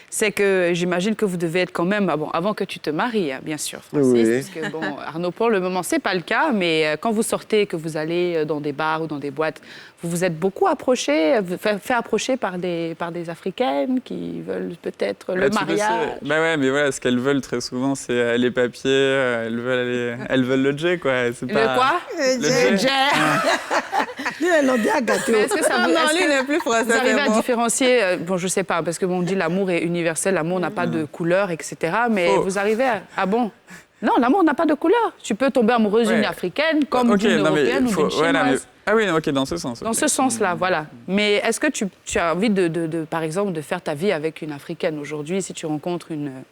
c'est que j'imagine que vous devez être quand même, avant que tu te maries, hein, bien sûr, Francis, oui. parce que Arnaud, pour le moment, c'est pas le cas, mais quand vous sortez, que vous allez dans des bars ou dans des boîtes, vous vous êtes beaucoup fait approcher par des Africaines qui veulent peut-être le mariage. Ouais, mais voilà, ce qu'elles veulent très souvent, c'est les papiers, elles veulent le jet, quoi. C'est pas... Le quoi? Le jet. Lui, elle l'a bien gâté. Est-ce que ça vous arrivez à moi. différencier, bon, je sais pas, parce que on dit l'amour est universel, l'amour n'a pas de couleur, etc. Mais vous arrivez à... Ah bon? Non, l'amour n'a pas de couleur. Tu peux tomber amoureuse d'une africaine comme d'une européenne ou d'une chinoise. Ah oui, ok, dans ce sens. Dans ce sens-là, voilà. Mais est-ce que tu as envie, par exemple, de faire ta vie avec une africaine aujourd'hui, si tu rencontres une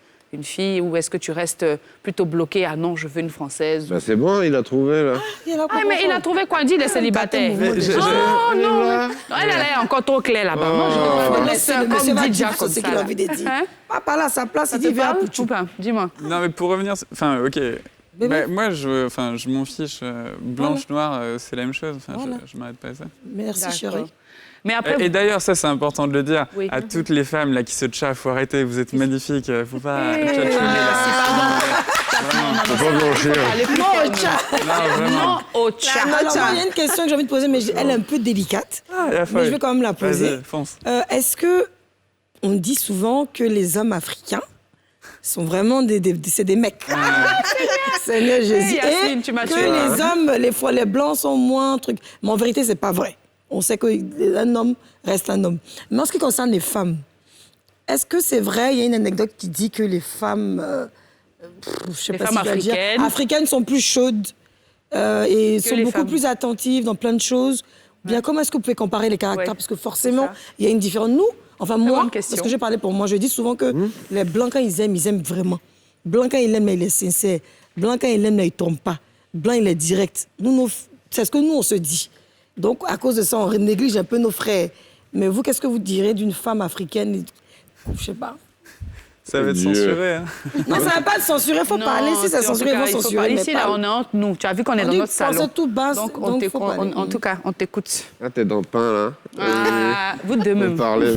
fille, ou est-ce que tu restes plutôt bloqué? Ah non, je veux une française. Bah c'est bon, il a trouvé, là. Mais il a trouvé quoi? Il dit, il est célibataire. Oh non, elle est encore trop claire là-bas. Moi, je laisse comme dit Jack comme ça. C'est ce qu'il a envie de dire. Pas là à sa place, il dit viens pour tout. Dis-moi. Non, mais pour revenir... Enfin, ok. Bah, moi, je m'en fiche. Blanche, noire, c'est la même chose. Enfin, je m'arrête pas à ça. Merci, chérie. Mais après, et d'ailleurs, ça, c'est important de le dire. Oui. À toutes les femmes là, qui se tchafent, faut arrêter, vous êtes magnifiques. Faut pas tchatchouner là. Faut pas blanchir. Non au chat. Non au chat. Alors, il y a une question que j'ai envie de poser, mais elle est un peu délicate. Mais je vais quand même la poser. Fonce. Est-ce que on dit souvent que les hommes africains sont vraiment c'est des mecs. Seigneur Jésus. Et que les hommes, les blancs sont moins trucs. Mais en vérité, c'est pas vrai. On sait qu'un homme reste un homme. Mais en ce qui concerne les femmes, est-ce que c'est vrai, il y a une anecdote qui dit que les femmes, je sais pas si je vais dire, africaines sont plus chaudes et sont beaucoup plus attentives dans plein de choses. Bien, comment est-ce que vous pouvez comparer les caractères? Parce que forcément, il y a une différence. Nous, enfin moi, parce que j'ai parlé pour moi, je dis souvent que les blancs, quand ils aiment vraiment. Blanc, quand il aime, il est sincère. Blanc, quand il aime, il ne trompe pas. Blanc, il est direct. C'est ce que nous, on se dit. Donc, à cause de ça, on néglige un peu nos frères. Mais vous, qu'est-ce que vous direz d'une femme africaine? Je sais pas. Ça va être censuré. Hein. Non, ça va pas être censuré. Il faut parler. Si c'est censuré, il faut censurer. Ici, là, on est entre nous. Tu as vu qu'on est dans notre salon. Tout basse, donc en tout cas, on t'écoute. Ah, t'es dans le pain, là. Vous deux même. Parlez.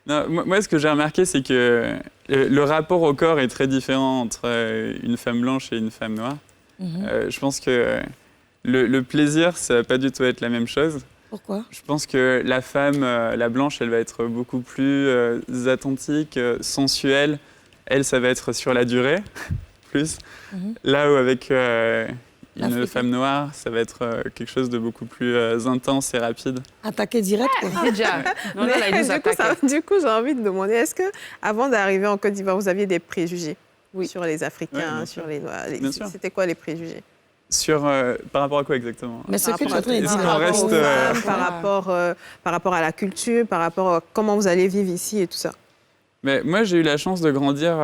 Non, moi, ce que j'ai remarqué, c'est que le rapport au corps est très différent entre une femme blanche et une femme noire. Je pense que le plaisir, ça va pas du tout être la même chose. Pourquoi? Je pense que la femme, la blanche, elle va être beaucoup plus attentique, sensuelle. Elle, ça va être sur la durée, plus. Là où avec une femme noire, ça va être quelque chose de beaucoup plus intense et rapide. Attaquer direct, quoi. Déjà. Du coup, j'ai envie de demander, est-ce que avant d'arriver en Côte d'Ivoire, vous aviez des préjugés sur les Africains, sur les Noirs? C'était quoi les préjugés? Par rapport à quoi exactement? Mais c'est que tu as dit. Par rapport à la culture, par rapport à comment vous allez vivre ici et tout ça. Mais moi, j'ai eu la chance de grandir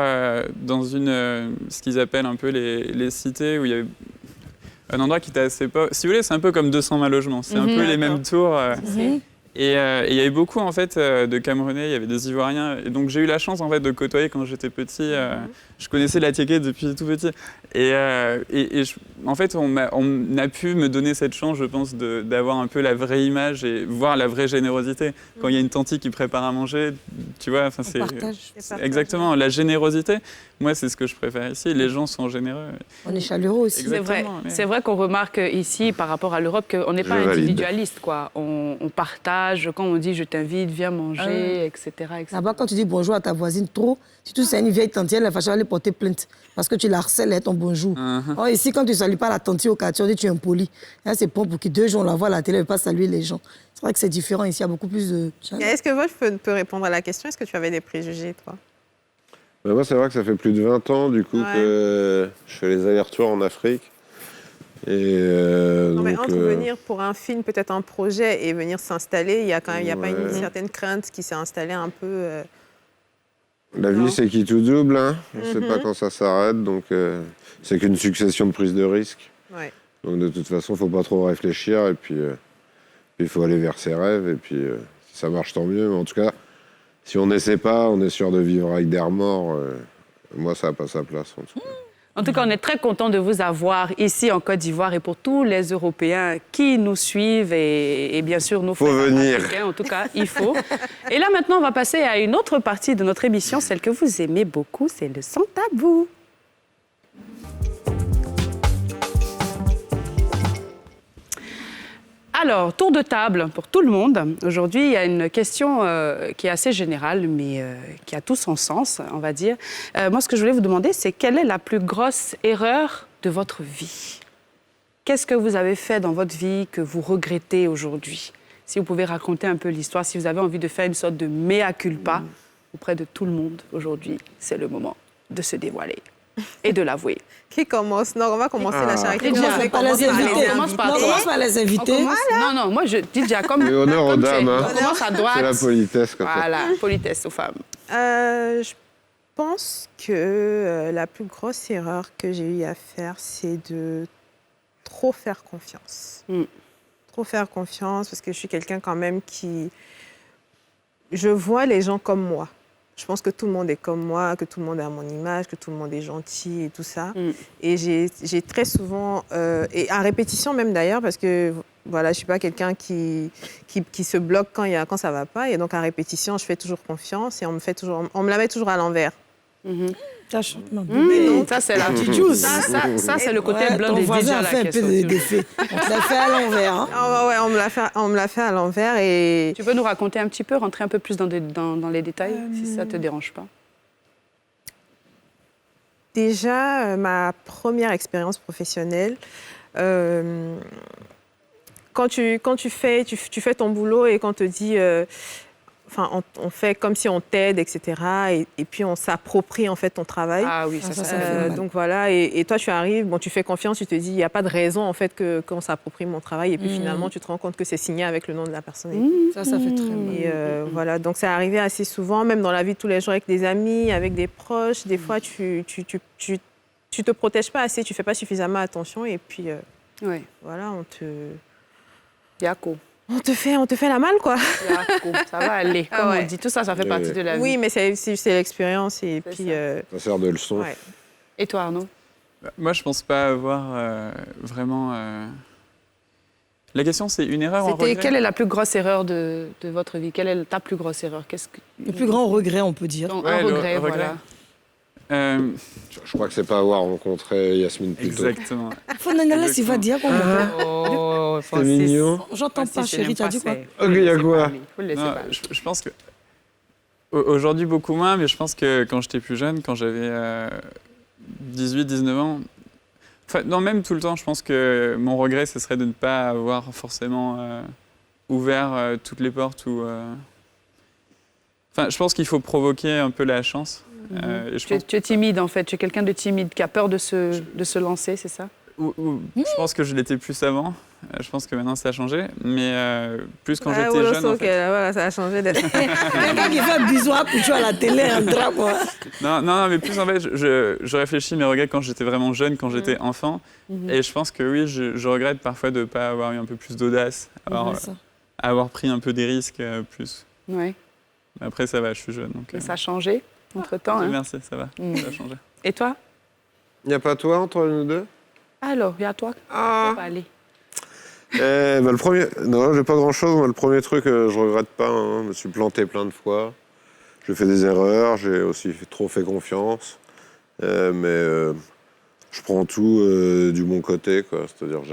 dans ce qu'ils appellent un peu les cités, où il y avait un endroit qui était assez pauvre. Si vous voulez, c'est un peu comme 220 logements. C'est un peu les mêmes tours. Et il y avait beaucoup en fait de Camerounais, il y avait des Ivoiriens, et donc j'ai eu la chance en fait de côtoyer quand j'étais petit. Je connaissais la Tiéké depuis tout petit, en fait on a pu me donner cette chance, je pense, d'avoir un peu la vraie image et voir la vraie générosité. Quand il y a une tantie qui prépare à manger, tu vois, enfin c'est exactement la générosité. Moi, c'est ce que je préfère ici. Les gens sont généreux. On est chaleureux aussi. C'est vrai qu'on remarque ici, par rapport à l'Europe, qu'on n'est pas individualiste, quoi. On partage, quand on dit « je t'invite, viens manger », etc. Là-bas, quand tu dis bonjour à ta voisine trop, surtout si c'est une vieille tantière, elle va aller porter plainte parce que tu la harcèles à ton bonjour. Or, ici, quand tu ne salues pas la tantie au quartier, on dit tu es impoli. Là, c'est bon pour que 2 jours, on la voit à la télé, elle ne veut pas saluer les gens. C'est vrai que c'est différent ici, il y a beaucoup plus de... Est-ce que Wolf peut répondre à la question? Est-ce que tu avais des préjugés, toi? Moi, c'est vrai que ça fait plus de 20 ans, du coup, que je fais les allers-retours en Afrique. Non, mais entre venir pour un film, peut-être un projet, et venir s'installer, il y a quand même, il y a pas une certaine crainte qui s'est installée un peu. La vie, c'est qui tout double, hein. On ne sait pas quand ça s'arrête, donc c'est qu'une succession de prises de risques. Donc de toute façon, il ne faut pas trop réfléchir, et puis il faut aller vers ses rêves, et puis si ça marche, tant mieux. Mais en tout cas, si on n'essaie pas, on est sûr de vivre avec des remords. Moi, ça n'a pas sa place, en tout cas. En tout cas, on est très content de vous avoir ici en Côte d'Ivoire et pour tous les Européens qui nous suivent et bien sûr nos frères africains. En tout cas, il faut. Et là, maintenant, on va passer à une autre partie de notre émission, celle que vous aimez beaucoup, c'est le Sans Tabou. Alors, tour de table pour tout le monde. Aujourd'hui, il y a une question qui est assez générale, mais qui a tout son sens, on va dire. Moi, ce que je voulais vous demander, c'est quelle est la plus grosse erreur de votre vie? Qu'est-ce que vous avez fait dans votre vie que vous regrettez aujourd'hui? Si vous pouvez raconter un peu l'histoire, si vous avez envie de faire une sorte de mea culpa auprès de tout le monde aujourd'hui, c'est le moment de se dévoiler. et de l'avouer. Qui commence? Non, on va commencer la charité. Commence par les invités. commence par Non, toi. commence par les invités. Non, non, moi je dis déjà comme... Mais honneur aux comme dames, c'est- hein. On commence à droite. C'est la politesse, comme ça. Voilà, politesse aux femmes. Je pense que la plus grosse erreur que j'ai eu à faire, c'est de trop faire confiance. Trop faire confiance, parce que je suis quelqu'un quand même qui... Je vois les gens comme moi. Je pense que tout le monde est comme moi, que tout le monde est à mon image, que tout le monde est gentil et tout ça. Et j'ai très souvent, et à répétition même d'ailleurs, parce que voilà, je ne suis pas quelqu'un qui se bloque quand ça ne va pas. Et donc à répétition, je fais toujours confiance et on me la met toujours à l'envers. Ça, Ça, c'est la petite chose. Ça, c'est le côté Ouais, blanc ton des voisin déjà a là fait un qui est peu sorti. d'effet. On te l'a fait à l'envers. Hein. Ah ouais, on me l'a fait à l'envers et... Tu peux nous raconter un petit peu, rentrer un peu plus dans les détails, si ça ne te dérange pas? Déjà, ma première expérience professionnelle, quand tu fais ton boulot et qu'on te dit... on fait comme si on t'aide, etc. Et puis, on s'approprie, en fait, ton travail. Ah oui, ça fait mal. donc, voilà. Et toi, tu arrives, bon, tu fais confiance, tu te dis, il n'y a pas de raison, en fait, qu'on s'approprie mon travail. Et puis, finalement, tu te rends compte que c'est signé avec le nom de la personne. Ça fait très mal. Et voilà, donc c'est arrivé assez souvent, même dans la vie de tous les jours, avec des amis, avec des proches. Des fois, tu te protèges pas assez, tu fais pas suffisamment attention. Et puis, Oui. voilà, Yako. on te fait la malle, quoi. Yako. Ça va aller. Comme on dit, tout ça, ça fait partie de la vie. Oui, mais c'est l'expérience. Et C'est puis, Ça sert de leçon. ouais. Et toi, Arnaud? Moi, je pense pas avoir vraiment... La question, c'est une erreur ou un regret? Quelle est la plus grosse erreur de votre vie? Quelle est ta plus grosse erreur? Le plus grand regret, on peut dire. Donc, Ouais, un le regret, regret. voilà. Je crois que c'est pas avoir rencontré Yasmine plus tôt. Exactement. Fonanala, il va dire qu'on Oh, C'est mignon. J'entends pas, chérie, tu as dit quoi? Ok, il y a quoi? Non, je pense que... Aujourd'hui, beaucoup moins, mais je pense que quand j'étais plus jeune, quand j'avais 18, 19 ans... Enfin, non, même tout le temps, je pense que mon regret, ce serait de ne pas avoir forcément ouvert toutes les portes ou... Enfin, je pense qu'il faut provoquer un peu la chance. Et Tu es timide, en fait. Tu es quelqu'un de timide, qui a peur de se lancer, c'est ça? Je pense que je l'étais plus avant. Je pense que maintenant, ça a changé. Mais plus quand j'étais jeune, en fait. Voilà, ça a changé d'être... Quelqu'un qui fait un bisou à Pouchou à la télé, un drap, moi. Non, mais plus en fait, je réfléchis mes regrets quand j'étais vraiment jeune, quand j'étais enfant. Et je pense que oui, je regrette parfois de ne pas avoir eu un peu plus d'audace, avoir pris un peu des risques plus. Oui. Après, ça va, je suis jeune. Donc, Ça a changé entre-temps. Hein. Merci, ça va. Ça a changé. Et toi? Il n'y a pas toi entre nous deux? Alors, il y a toi. On va aller. Le premier... Non, j'ai pas grand-chose. Moi, le premier truc, je regrette pas. Hein. Je me suis planté plein de fois. J'ai fait des erreurs. J'ai aussi trop fait confiance. Mais je prends tout du bon côté, quoi. C'est-à-dire que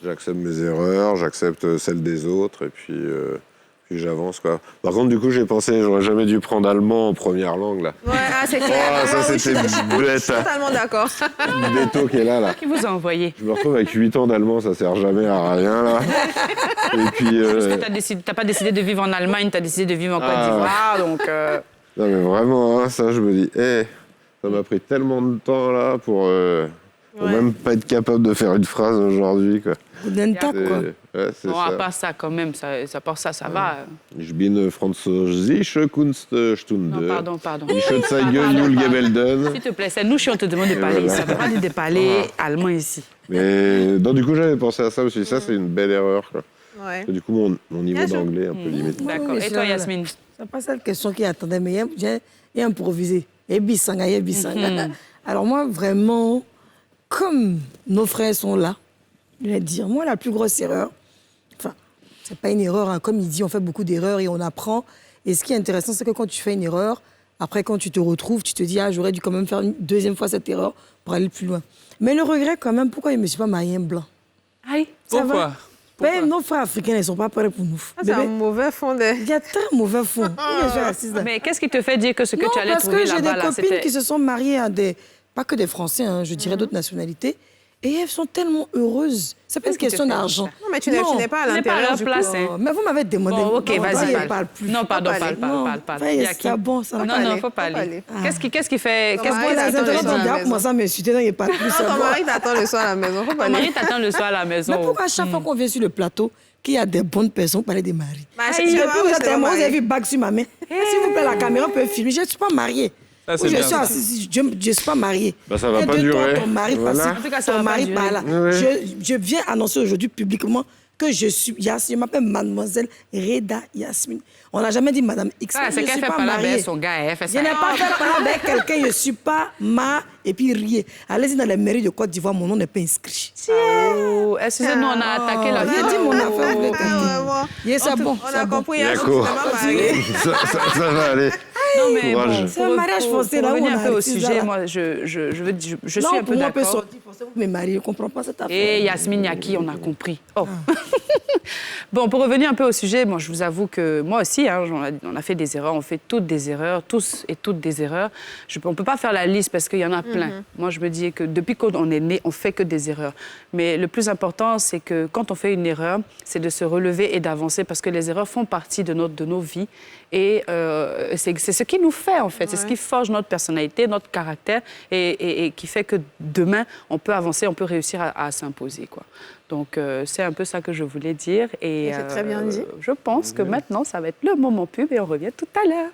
j'accepte mes erreurs, j'accepte celles des autres, et puis j'avance, quoi. Par contre, du coup, j'ai pensé, j'aurais jamais dû prendre allemand en première langue, là. Ouais, c'est clair. Oh, ça, c'était je suis bête. totalement d'accord. Béto qui est là. Qui vous a envoyé? Je me retrouve avec 8 ans d'allemand, ça sert jamais à rien, là. Et puis... T'as pas décidé de vivre en Allemagne, t'as décidé de vivre en Côte d'Ivoire, donc... Non, mais vraiment, hein, ça, je me dis, ça m'a pris tellement de temps, là, pour même pas être capable de faire une phrase aujourd'hui, quoi. Denta, quoi. Ouais, c'est Bon, à ça. part ça, quand même, ça va. Ich bin französische Kunststunde. Non, pardon. Ich zeige Julgebelden. S'il te plaît, c'est nous qui on te demande de parler. voilà. Ça ne veut pas dire de parler allemand ici. Mais non, du coup, j'avais pensé à ça aussi. Ça, c'est une belle erreur, quoi. Ouais. Parce que, du coup, mon niveau d'anglais est un peu limité. D'accord. Oui, Et toi, ça, Yasmine? C'est pas cette question qui attendait, mais j'ai improvisé. Ebisanga. Alors moi, vraiment, comme nos frères sont là, je vais dire, moi, la plus grosse erreur, enfin, c'est pas une erreur, hein, comme il dit, on fait beaucoup d'erreurs et on apprend. Et ce qui est intéressant, c'est que quand tu fais une erreur, après, quand tu te retrouves, tu te dis, j'aurais dû quand même faire une deuxième fois cette erreur pour aller plus loin. Mais le regret, quand même, pourquoi je ne me suis pas marié un blanc? Aïe. Pourquoi? Ben, nos frères africains, ils ne sont pas prêts pour nous. C'est un mauvais fondé. Il y a très mauvais fond. Mais qu'est-ce qui te fait dire que ce que non, tu allais parce trouver que j'ai là-bas, des là, copines qui se sont mariées à pas que des Français, hein, je dirais d'autres nationalités. Et elles sont tellement heureuses. C'est pas une question d'argent. Non, mais tu n'es pas à l'intérieur du place. Mais vous m'avez demandé. Bon, ok, vas-y, parle plus. Non, pardon, parle. C'est bon, ça va. Non, faut pas aller. Qu'est-ce qui fait... Ton mari t'attend le soir à la maison. Comment ça m'insulter? Non, il parle plus. Ton mari t'attend le soir à la maison. Faut pas Ton aller. mari t'attend le soir à la maison. Mais pourquoi à chaque fois qu'on vient sur le plateau, qu'il y a des bonnes personnes, parler des maris? Vous Vous avez vu bague sur ma main. S'il vous plaît, la caméra peut filmer. Je ne suis pas mariée. Ça, c'est Oui, je bien. ne suis pas mariée. Bah, ça va Et pas de durer. Ton mari Voilà. passe, En tout cas, ça ton va pas mari durer. par là. Oui. Je viens annoncer aujourd'hui publiquement que je suis Yasmine. Je m'appelle Mademoiselle Reda Yasmine. On n'a jamais dit Madame X. Ah, c'est Je qu'elle suis fait pas pas la mariée. avec son gars, elle fait Je ça. n'ai pas fait parler avec quelqu'un, je ne suis pas et puis riez. Allez-y dans les mairies de Côte d'Ivoire, mon nom n'est pas inscrit. Oh, excusez-nous, on a attaqué la... J'ai dit mon affaire, vous l'avez Ah, compris. C'est bon. On a compris. Yako. Ça va aller. Non, mais Courage. bon, C'est un mariage forcé, là, où revenir on un peu au arrête, sujet, là. moi, je suis Non, un pour peu moi, on peut d'accord. sortir forcément pour me marier. Je ne comprends pas cette affaire. Et Yasmine Yaki, on a compris. Oh. Bon, pour revenir un peu au sujet, moi, je vous avoue que moi aussi, hein, on a fait des erreurs, on fait toutes des erreurs, tous et toutes des erreurs. On ne peut pas faire la liste parce qu'il y en a plein. Moi, je me dis que depuis qu'on est né, on fait que des erreurs. Mais le plus important, c'est que quand on fait une erreur, c'est de se relever et d'avancer parce que les erreurs font partie de nos vies. Et c'est ce qui nous fait, en fait. C'est ce qui forge notre personnalité, notre caractère et qui fait que demain, on peut avancer, on peut réussir à s'imposer, quoi. Donc, c'est un peu ça que je voulais dire. Et c'est très bien dit. Je pense que maintenant, ça va être le moment pub et on revient tout à l'heure.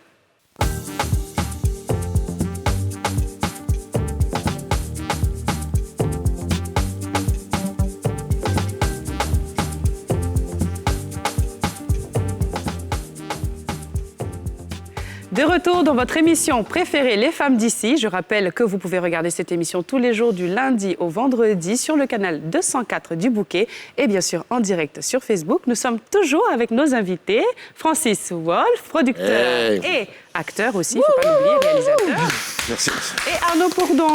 De retour dans votre émission préférée, Les Femmes d'ici. Je rappelle que vous pouvez regarder cette émission tous les jours du lundi au vendredi sur le canal 204 du Bouquet et bien sûr en direct sur Facebook. Nous sommes toujours avec nos invités, Francis Wolf, producteur et acteur aussi, il ne faut pas l'oublier, réalisateur. Merci. Et Arnaud Bourdon.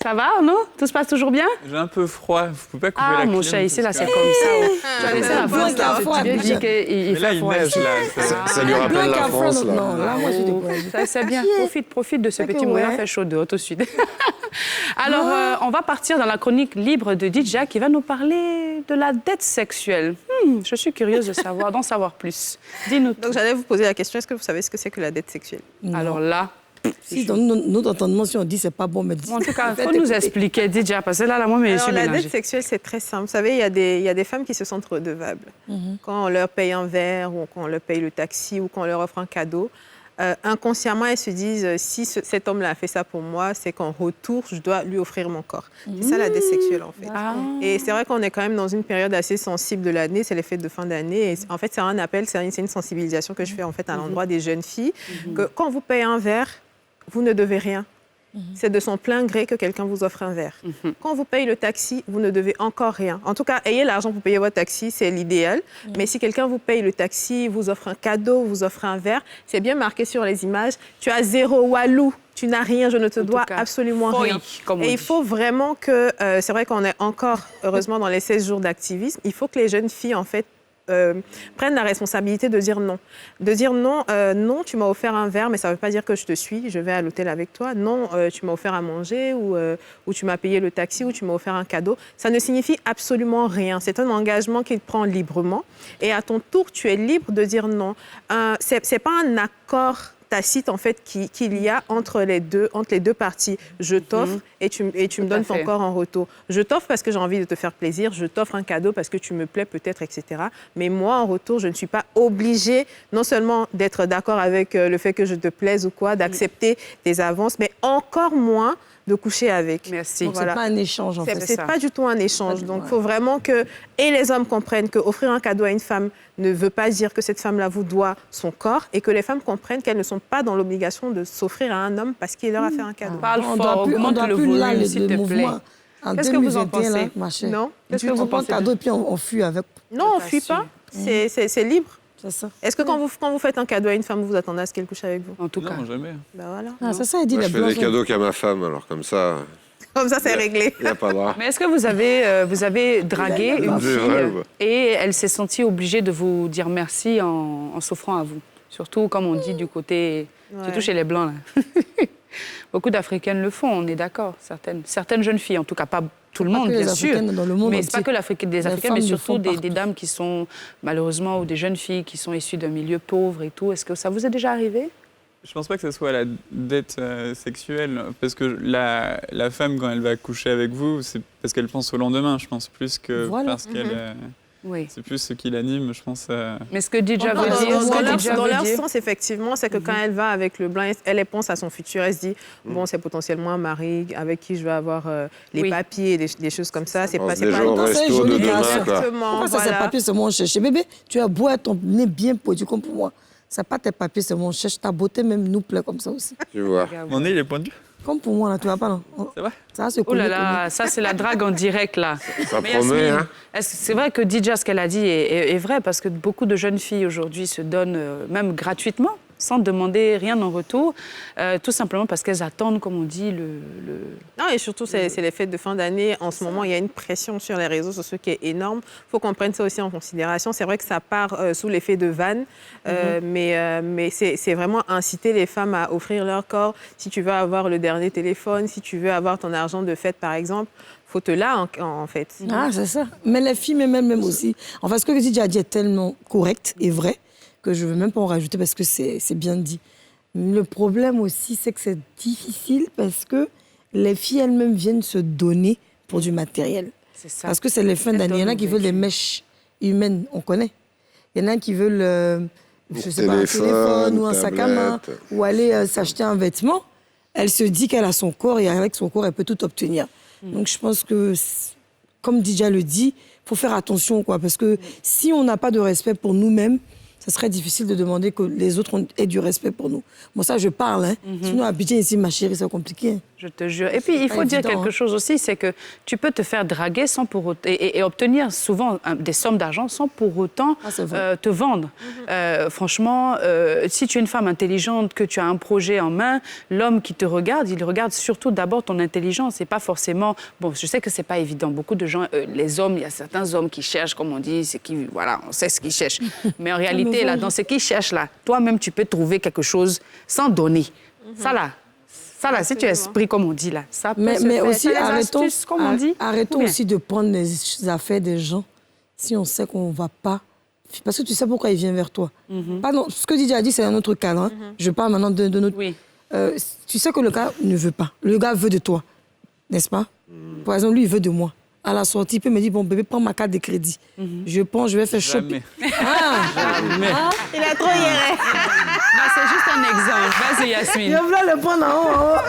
Ça va, Arnaud? Tout se passe toujours bien? J'ai un peu froid, vous pouvez pas couper la Ah, clim. mon chat, ici, là, parce c'est que- comme ça. Tu as laissé la blanc France, qui a là. froid, Tu viens de dire déjà. qu'il Mais là, fait il froid neige, ici. là. Ça lui rappelle la France, là. Non, là, moi, je suis découragée. Ça, c'est bien. Profite de ce C'est que petit moment. ouais. Il fait chaud dehors tout de suite. Alors, on va partir dans la chronique libre de Didja qui va nous parler de la dette sexuelle. Je suis curieuse d'en savoir plus. Dis-nous tout. Donc, j'allais vous poser la question, est-ce que vous savez ce que c'est que la dette sexuelle? Alors là, Si dans notre entendement, si on dit c'est pas bon, mais en tout cas, il faut nous expliquer, Didja, parce que là, moi, je Alors, suis la mélangée. dette sexuelle, c'est très simple. Vous savez, il y a des femmes qui se sentent redevables. Quand on leur paye un verre, ou quand on leur paye le taxi, ou quand on leur offre un cadeau, inconsciemment, elles se disent, si cet homme-là a fait ça pour moi, c'est qu'en retour, je dois lui offrir mon corps. C'est ça la dette sexuelle, en fait. Ah. Et c'est vrai qu'on est quand même dans une période assez sensible de l'année, c'est les fêtes de fin d'année. Et en fait, c'est un appel, c'est une sensibilisation que je fais en fait à l'endroit des jeunes filles, que quand vous payez un verre, vous ne devez rien. C'est de son plein gré que quelqu'un vous offre un verre. Quand vous payez le taxi, vous ne devez encore rien. En tout cas, ayez l'argent pour payer votre taxi, c'est l'idéal. Mais si quelqu'un vous paye le taxi, vous offre un cadeau, vous offre un verre, c'est bien marqué sur les images. Tu as zéro walou, tu n'as rien, je ne te dois cas, absolument rien. comme on Et il dit. faut vraiment que, c'est vrai qu'on est encore, heureusement, dans les 16 jours d'activisme, il faut que les jeunes filles, en fait, prennent la responsabilité de dire non. De dire non, non, tu m'as offert un verre, mais ça ne veut pas dire que je te suis, je vais à l'hôtel avec toi. Non, tu m'as offert à manger ou tu m'as payé le taxi ou tu m'as offert un cadeau. Ça ne signifie absolument rien. C'est un engagement qu'il prend librement. Et à ton tour, tu es libre de dire non. Ce n'est pas un accord tacite en fait qu'il y a entre les deux parties. Je t'offre et tu me donnes ton corps en retour. Je t'offre parce que j'ai envie de te faire plaisir, je t'offre un cadeau parce que tu me plais peut-être, etc. Mais moi, en retour, je ne suis pas obligée non seulement d'être d'accord avec le fait que je te plaise ou quoi, d'accepter tes avances, mais encore moins de coucher avec. Merci. Donc, c'est pas un échange, en fait. C'est pas du tout un échange. Donc, il faut vraiment que les hommes comprennent qu'offrir un cadeau à une femme ne veut pas dire que cette femme-là vous doit son corps et que les femmes comprennent qu'elles ne sont pas dans l'obligation de s'offrir à un homme parce qu'il leur a fait un cadeau. Parle On fort, doit augmente le plus là volume, le s'il te plaît. mouvement. En Qu'est-ce que vous en 2021, pensez? là, ma chère. Non? Qu'est-ce Tu que vous prends un pensez cadeau et puis on fuit avec. Non, on ne fuit pas. C'est libre. C'est ça. Est-ce que quand vous faites un cadeau à une femme, vous attendez à ce qu'elle couche avec vous? En tout cas. Non, jamais. Ben voilà. Ah, c'est ça, il dit Moi, les je fais des blancs. cadeaux qu'à ma femme, alors comme ça, Comme ça, c'est réglé. il n'y a pas de droit. Mais est-ce que vous avez dragué une C'est fille vrai, ouais. et elle s'est sentie obligée de vous dire merci en s'offrant à vous? Surtout, comme on dit, du côté... Surtout chez les Blancs, là. Beaucoup d'Africaines le font, on est d'accord. Certaines jeunes filles, en tout cas pas tout le monde, bien sûr. Dans le monde mais ce n'est pas que des Africaines, mais surtout des dames qui sont, malheureusement, ou des jeunes filles qui sont issues d'un milieu pauvre et tout. Est-ce que ça vous est déjà arrivé? Je ne pense pas que ce soit la dette sexuelle, parce que la femme, quand elle va coucher avec vous, c'est parce qu'elle pense au lendemain, je pense, plus que parce qu'elle... Oui. C'est plus ce qui l'anime, je pense. Mais ce que Didja veut dire... Dans leur sens, effectivement, c'est que quand elle va avec le blanc, elle pense à son futur. Elle se dit, bon, c'est potentiellement un mari avec qui je vais avoir les papiers, des choses comme ça. C'est pas... C'est joli exactement. Pourquoi ça, ces papiers, c'est moi, on cherche. Bébé, tu as beau être ton nez bien pointu comme pour moi. Ça pas tes papiers, c'est mon cherche. Ta beauté même nous plaît comme ça aussi. Tu vois. Mon nez, il est pointu. Comme pour moi, là, tu vas pas, là. C'est vrai? Ça, c'est oh là là, ça, c'est la drague en direct, là. Ça promet, hein? C'est vrai que Didja, ce qu'elle a dit est vrai, parce que beaucoup de jeunes filles aujourd'hui se donnent, même gratuitement, sans demander rien en retour, tout simplement parce qu'elles attendent, comme on dit, Non, et surtout, c'est les fêtes de fin d'année. En ce moment, il y a une pression sur les réseaux sociaux qui est énorme. Il faut qu'on prenne ça aussi en considération. C'est vrai que ça part sous l'effet de vanne, mais c'est vraiment inciter les femmes à offrir leur corps. Si tu veux avoir le dernier téléphone, si tu veux avoir ton argent de fête, par exemple, faut te là, en fait. Ah, c'est ça. Mais les filles, même aussi. Enfin, ce que Didja a dit est tellement correct et vrai que je ne veux même pas en rajouter parce que c'est bien dit. Le problème aussi, c'est que c'est difficile parce que les filles elles-mêmes viennent se donner pour du matériel. C'est ça. Parce que c'est les fins d'année. Il y en a qui veulent des mèches humaines, on connaît. Il y en a qui veulent, je sais pas, un téléphone ou un sac à main ou aller s'acheter un vêtement. Elle se dit qu'elle a son corps et avec son corps, elle peut tout obtenir. Donc je pense que, comme Didja le dit, il faut faire attention, quoi, parce que si on n'a pas de respect pour nous-mêmes, ça serait difficile de demander que les autres aient du respect pour nous. Moi, ça, je parle. Hein. Sinon, à Abidjan, ici, ma chérie, c'est compliqué. Je te jure. Et puis, il faut dire quelque chose aussi, c'est que tu peux te faire draguer sans pour autant, et obtenir souvent des sommes d'argent sans pour autant te vendre. Franchement, si tu es une femme intelligente, que tu as un projet en main, l'homme qui te regarde, il regarde surtout d'abord ton intelligence. C'est pas forcément... Bon, je sais que c'est pas évident. Beaucoup de gens, les hommes, il y a certains hommes qui cherchent, comme on dit, voilà, on sait ce qu'ils cherchent. Mais en réalité, là, dans ce qu'ils cherchent, là, toi-même, tu peux trouver quelque chose sans donner. Ça, là, si tu es esprit, comme on dit, là, ça peut se mais faire. aussi, Astuces, comme on dit. Arrêtons aussi de prendre les affaires des gens si on sait qu'on ne va pas. Parce que tu sais pourquoi il vient vers toi. Pardon, ce que Didier a dit, c'est un autre cadre. Hein. Je parle maintenant de notre... Oui. Tu sais que le gars ne veut pas. Le gars veut de toi, n'est-ce pas? Par exemple, lui, il veut de moi. À la sortie, il peut me dire, bon, bébé, prends ma carte de crédit. Je prends, je vais faire shopping. Jamais. Il a trop hieré. Non, c'est juste un exemple. Vas-y, Yasmine. Je voulais le prendre en haut.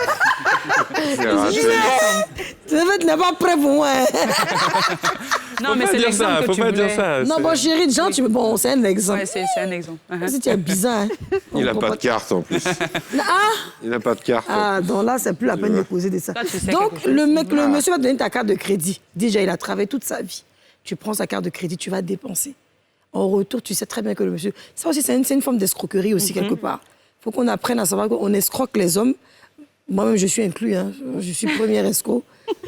Tu n'es pas prêt pour moi. Non, mais c'est l'exemple que tu voulais. Faut pas dire ça. Non, bon, chérie, Jean, bon, c'est un exemple. Ouais, c'est un exemple. Si tu es bizarre. Hein. Il n'a pas de carte en plus. Il n'a pas de carte. Ah, donc là, c'est plus la peine de poser des ça. Donc, le monsieur va te donner ta carte de crédit. Déjà, il a travaillé toute sa vie. Tu prends sa carte de crédit, tu vas dépenser. En retour, tu sais très bien que le monsieur... Ça aussi, c'est une forme d'escroquerie aussi, quelque part. Il faut qu'on apprenne à savoir qu'on escroque les hommes. Moi-même, je suis inclus. Hein. Je suis premier escroc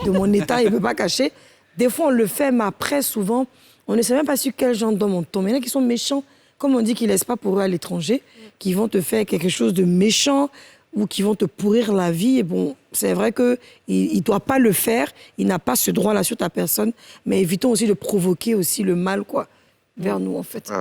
de mon état, il ne peut pas cacher. Des fois, on le fait, mais après, souvent, on ne sait même pas sur quel genre d'homme on tombe. Il y en a qui sont méchants, comme on dit qu'ils ne laissent pas pour eux à l'étranger, qui vont te faire quelque chose de méchant ou qui vont te pourrir la vie. Et bon, c'est vrai qu'il ne doit pas le faire, il n'a pas ce droit-là sur ta personne, mais évitons aussi de provoquer aussi le mal, quoi, vers nous, en fait.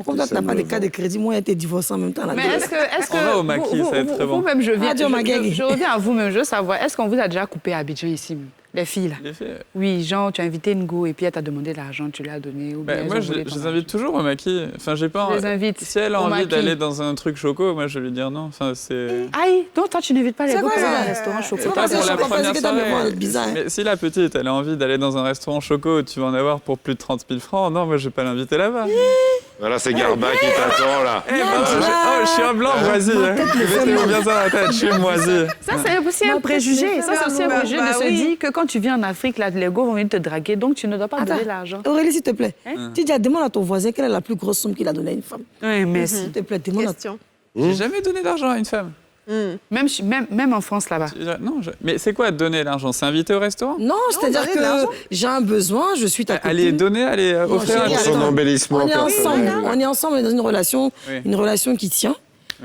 Comme toi, tu n'as pas de cas de crédit, moi, j'ai été divorcée en même temps. Mais est-ce que on va au maquis, ça va être très bon. Vous-même, je reviens à vous-même, je veux savoir, est-ce qu'on vous a déjà coupé à Abidjan ici, les filles, là? Les filles. Oui, genre, tu as invité une go et puis elle t'a demandé de l'argent, tu l'as donné. Ou bien moi, je les invite toujours au maquis. Enfin, j'ai pas... Je les invite si elle a envie d'aller dans un truc choco, moi, je vais lui dire non. Enfin, c'est... Aïe, donc toi, tu n'invites pas les go quoi, dans ça un restaurant choco? C'est pas pour la première soirée. Bizarre, hein. Mais si la petite, elle a envie d'aller dans un restaurant choco où tu vas en avoir pour plus de 30 000 francs, non, moi, je vais pas l'inviter là-bas. Voilà, c'est Garba qui t'attend, là. Je suis un blanc moisi. Mettez-moi bien ça dans la tête, je suis moisi. Ça, c'est aussi un préjugé. Ça, c'est aussi un préjugé de se dire que quand tu viens en Afrique, là, les go vont venir te draguer, donc tu ne dois pas donner l'argent. Aurélie, s'il te plaît, tu dis, demande à ton voisin quelle est la plus grosse somme qu'il a donnée à une femme. Oui, merci. S'il te plaît, demande à... J'ai jamais donné d'argent à une femme. Même en France, là-bas. Non, mais c'est quoi donner l'argent? C'est inviter au restaurant? Non, c'est-à-dire que j'ai un besoin, je suis ta copine. Allez donner, offrir Pour son embellissement. On est ensemble dans une relation qui tient.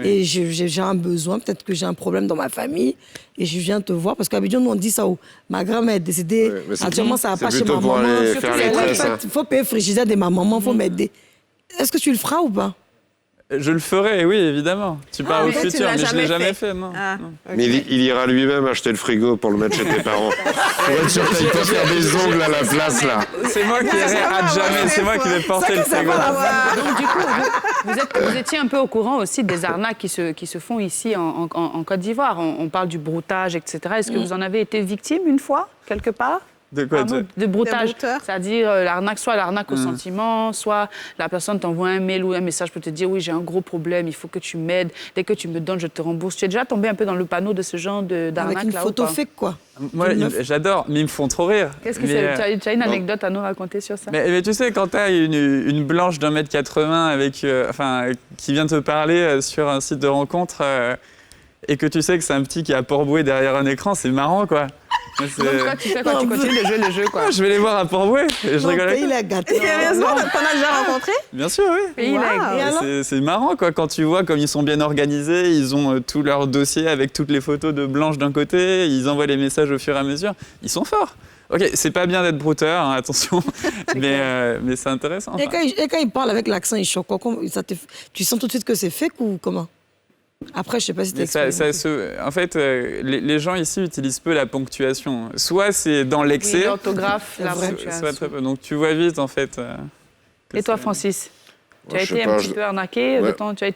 et j'ai un besoin, peut-être que j'ai un problème dans ma famille et je viens te voir parce qu'habituellement nous on dit ça, ma grand-mère est décédée, actuellement ça va pas chez ma maman, il faut payer le frigidaire de ma maman, il faut m'aider. Est-ce que tu le feras ou pas? Je le ferai, oui, évidemment. Tu parles au futur, mais je ne l'ai jamais fait, non. Okay. Mais il ira lui-même acheter le frigo pour le mettre chez tes parents. Pour être sûr qu'il peut faire des ongles à la place, là. C'est moi qui irai à jamais, c'est moi qui vais porter le frigo. Donc, du coup, vous étiez un peu au courant aussi des arnaques qui se font ici en Côte d'Ivoire. On parle du broutage, etc. Est-ce que vous en avez été victime une fois, quelque part? De quoi? De broutage. C'est-à-dire l'arnaque, soit l'arnaque au sentiment, soit la personne t'envoie un mail ou un message pour te dire oui, j'ai un gros problème, il faut que tu m'aides. Dès que tu me donnes, je te rembourse. Tu es déjà tombé un peu dans le panneau de ce genre d'arnaque-là? Avec une photo fake, quoi. Moi, j'adore, mais ils me font trop rire. Qu'est-ce que c'est? Tu as une anecdote à nous raconter sur ça? Mais tu sais, quand tu as une blanche d'1m80 avec, qui vient te parler sur un site de rencontre et que tu sais que c'est un petit qui a Port-Bouët derrière un écran, c'est marrant, quoi. Donc toi, tu sais quoi, tu continues de jouer le jeu, quoi. Je vais les voir à Port-Bouët et je rigole avec eux. Il a gâté. Sérieusement, t'en as déjà rencontré? Bien sûr, oui. Wow. C'est marrant, quoi, quand tu vois comme ils sont bien organisés, ils ont tout leur dossier avec toutes les photos de Blanche d'un côté, ils envoient les messages au fur et à mesure. Ils sont forts. Ok, c'est pas bien d'être brouteur, hein, attention, mais c'est intéressant. Et quand ils parlent avec l'accent, ils choquent. Tu sens tout de suite que c'est fake ou comment? Après, je sais pas si t'as en fait, les gens ici utilisent peu la ponctuation. Soit c'est dans l'excès, l'orthographe, la ponctuation. Soit très peu. Donc tu vois vite, en fait. Et toi, Francis? Tu as été un petit peu arnaqué?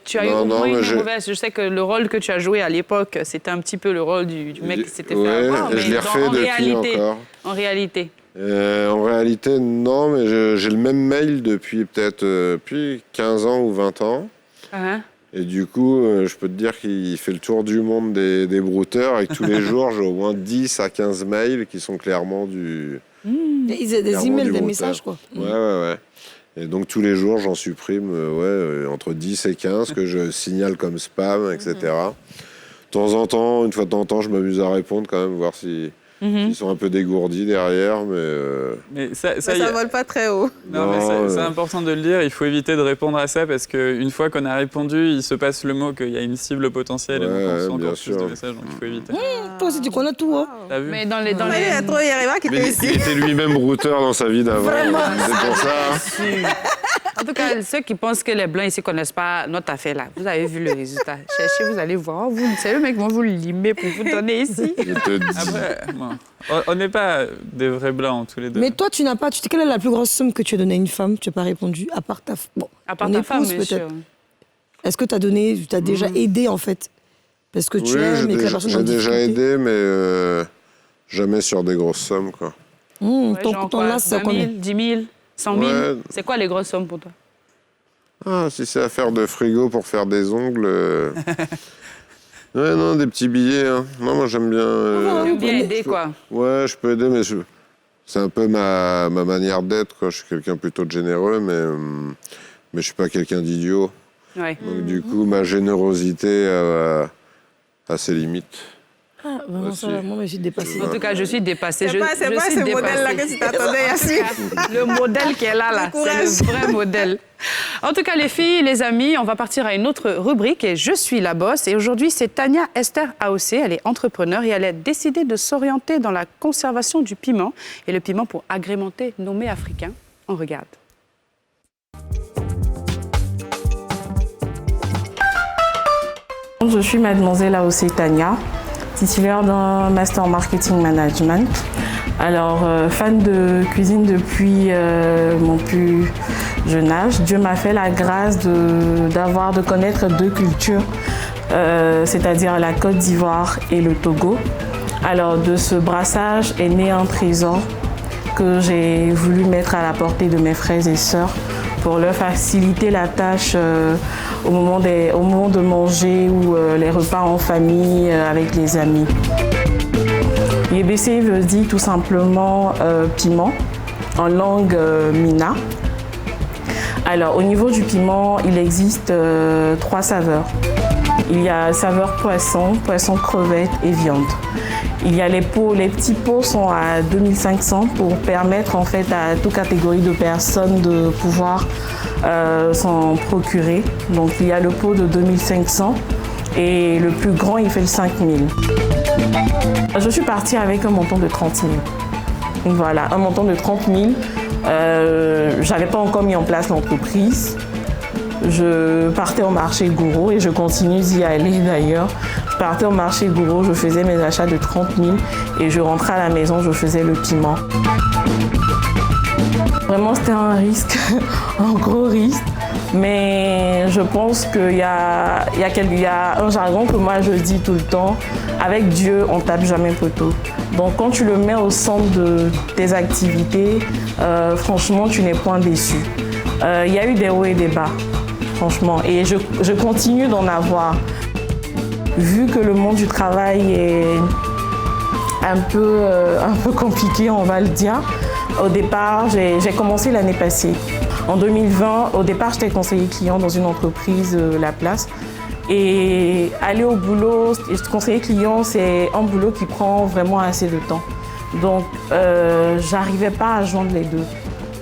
Tu as eu au moins une mauvaise... Je sais que le rôle que tu as joué à l'époque, c'était un petit peu le rôle du mec qui s'était fait avoir. Mais je l'ai refait depuis encore. En réalité? En réalité, non, mais j'ai le même mail depuis peut-être depuis 15 ans ou 20 ans. Et du coup, je peux te dire qu'il fait le tour du monde des brouteurs et que tous les jours, j'ai au moins 10 à 15 mails qui sont clairement du... Des emails, des messages, quoi. Ouais. Et donc, tous les jours, j'en supprime entre 10 et 15 que je signale comme spam, etc. De temps en temps, une fois de temps en temps, je m'amuse à répondre quand même, voir si... Ils sont un peu dégourdis derrière, mais ça vole pas très haut. Non, mais c'est important de le dire. Il faut éviter de répondre à ça parce qu'une fois qu'on a répondu, il se passe le mot qu'il y a une cible potentielle et donc on reçoit encore plus de messages, donc il faut éviter. Toi aussi, tu connais tout, hein? T'as vu? Mais Il y a trop Yareva qui était ici. il était lui-même brouteur dans sa vie d'avant. C'est pour ça. En tout cas, ceux qui pensent que les Blancs ici ne connaissent pas notre affaire là, vous avez vu le résultat. Cherchez, vous allez voir. C'est eux mecs qui vont vous limer pour vous donner ici. Après, on n'est pas des vrais Blancs tous les deux. Mais toi, tu n'as pas... Quelle est la plus grosse somme que tu as donnée à une femme? Tu n'as pas répondu, à part ta... à part ta femme, bien sûr. Est-ce que tu as déjà aidé, en fait? Parce que tu aimes et que la personne... J'ai déjà aidé, mais jamais sur des grosses sommes, quoi. Ton là, c'est combien? 10 000 100 000 C'est quoi les grosses sommes pour toi? Si c'est affaire de frigo pour faire des ongles... non, des petits billets. Hein. Non, moi, j'aime bien... J'aime bien aider, quoi. Ouais, je peux aider, mais c'est un peu ma manière d'être, quoi. Je suis quelqu'un plutôt de généreux, mais je suis pas quelqu'un d'idiot. Ouais. Donc, du coup, ma générosité a ses limites. Vraiment, ça, moi, je suis dépassée. En tout cas, je suis dépassée. C'est pas ce modèle-là que tu t'attendais, Yacine. Le modèle qui est là, c'est le vrai modèle. En tout cas, les filles, les amis, on va partir à une autre rubrique et je suis la boss. Et aujourd'hui, c'est Tania Esther Aossé. Elle est entrepreneure et elle a décidé de s'orienter dans la conservation du piment et le piment pour agrémenter nos mets africains. On regarde. Je suis mademoiselle Aossé Tania, titulaire d'un master en marketing management. Alors, fan de cuisine depuis mon plus jeune âge. Dieu m'a fait la grâce de connaître deux cultures, c'est-à-dire la Côte d'Ivoire et le Togo. Alors, de ce brassage est né un trésor que j'ai voulu mettre à la portée de mes frères et sœurs pour leur faciliter la tâche au moment de manger ou les repas en famille avec les amis. Yébessé veut dire tout simplement piment en langue mina. Alors au niveau du piment, il existe 3 saveurs. Il y a saveur poisson, poisson crevette et viande. Il y a les pots, les petits pots sont à 2500 pour permettre en fait à toute catégorie de personnes de pouvoir s'en procurer. Donc il y a le pot de 2500 et le plus grand il fait le 5000. Je suis partie avec un montant de 30 000. Voilà, un montant de 30 000. J'avais pas encore mis en place l'entreprise. Je partais au marché Gouraud et je continue d'y aller d'ailleurs. Je partais au marché Gouraud, je faisais mes achats de 30 000 et je rentrais à la maison, je faisais le piment. Vraiment, c'était un risque, un gros risque. Mais je pense qu'il y a un jargon que moi je dis tout le temps. Avec Dieu, on tape jamais poteau. Donc quand tu le mets au centre de tes activités, franchement, tu n'es point déçu. Il y a eu des hauts et des bas, franchement. Et je continue d'en avoir. Vu que le monde du travail est un peu compliqué, on va le dire, au départ, j'ai commencé l'année passée. En 2020, au départ, j'étais conseiller client dans une entreprise, La Place. Et aller au boulot, conseiller client, c'est un boulot qui prend vraiment assez de temps. Donc, j'arrivais pas à joindre les deux.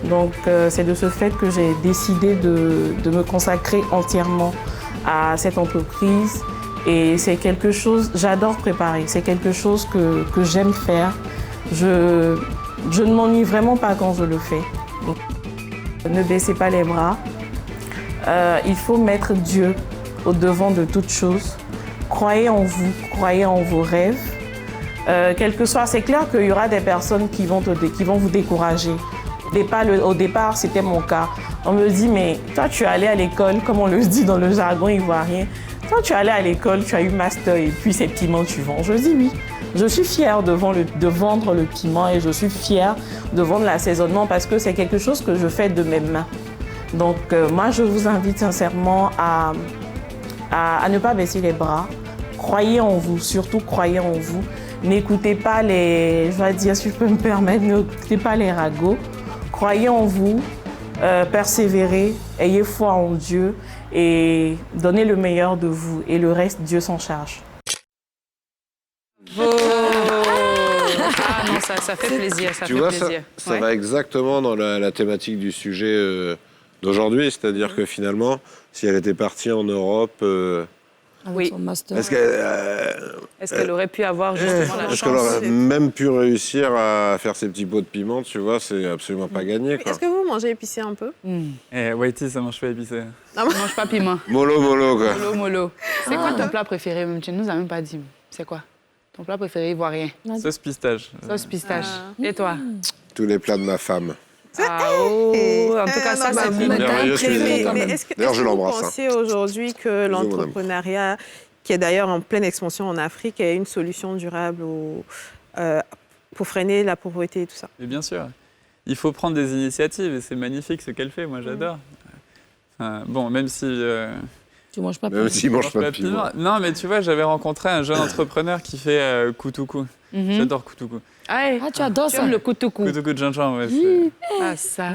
Donc, c'est de ce fait que j'ai décidé de me consacrer entièrement à cette entreprise. Et c'est quelque chose, j'adore préparer, c'est quelque chose que j'aime faire. Je ne m'ennuie vraiment pas quand je le fais. Donc, ne baissez pas les bras. Il faut mettre Dieu au-devant de toute chose. Croyez en vous, croyez en vos rêves. Quel que soit, c'est clair qu'il y aura des personnes qui vont vous décourager. Au départ, c'était mon cas. On me dit, mais toi, tu es allé à l'école, comme on le dit dans le jargon ivoirien. Toi, tu es allé à l'école, tu as eu master et puis ces piments, tu vends. Je dis oui. Je suis fière de vendre le piment et je suis fière de vendre l'assaisonnement parce que c'est quelque chose que je fais de mes mains. Donc, moi, je vous invite sincèrement à ne pas baisser les bras. Croyez en vous, surtout croyez en vous. N'écoutez pas je vais dire, si je peux me permettre, n'écoutez pas les ragots. Croyez en vous, persévérez, ayez foi en Dieu et donnez le meilleur de vous. Et le reste, Dieu s'en charge. Oh. Ah non, ça fait plaisir, ça fait plaisir. Ça va exactement dans la thématique du sujet d'aujourd'hui, c'est-à-dire que finalement, si elle était partie en Europe... oui. Est-ce qu'elle aurait pu avoir justement la chance? Est-ce qu'elle aurait même pu réussir à faire ses petits pots de piment, tu vois, c'est absolument pas gagné. Est-ce que vous mangez épicé un peu? Whitey, ça mange pas épicé. Non, je mange pas piment. Mollo, quoi. Mollo. C'est quoi ton plat préféré même? Tu nous as même pas dit. C'est quoi ton plat préféré ivoirien? Sauce pistache. Sauce pistache. Et toi? Tous les plats de ma femme. Ah, oh, en tout cas, ça, c'est Mais est-ce que vous pensez aujourd'hui que l'entrepreneuriat, qui est d'ailleurs en pleine expansion en Afrique, est une solution durable pour freiner la pauvreté et tout ça? Mais bien sûr. Il faut prendre des initiatives et c'est magnifique ce qu'elle fait. Moi, j'adore. Bon, même si... Tu manges pas piment. Même s'il mange pas piment. Non, mais tu vois, j'avais rencontré un jeune entrepreneur qui fait Koutoukou. J'adore Koutoukou. Ah, tu adores ça? Le Koutoukou. Koutoukou de Jean-Jean, ouais. Ah, ça.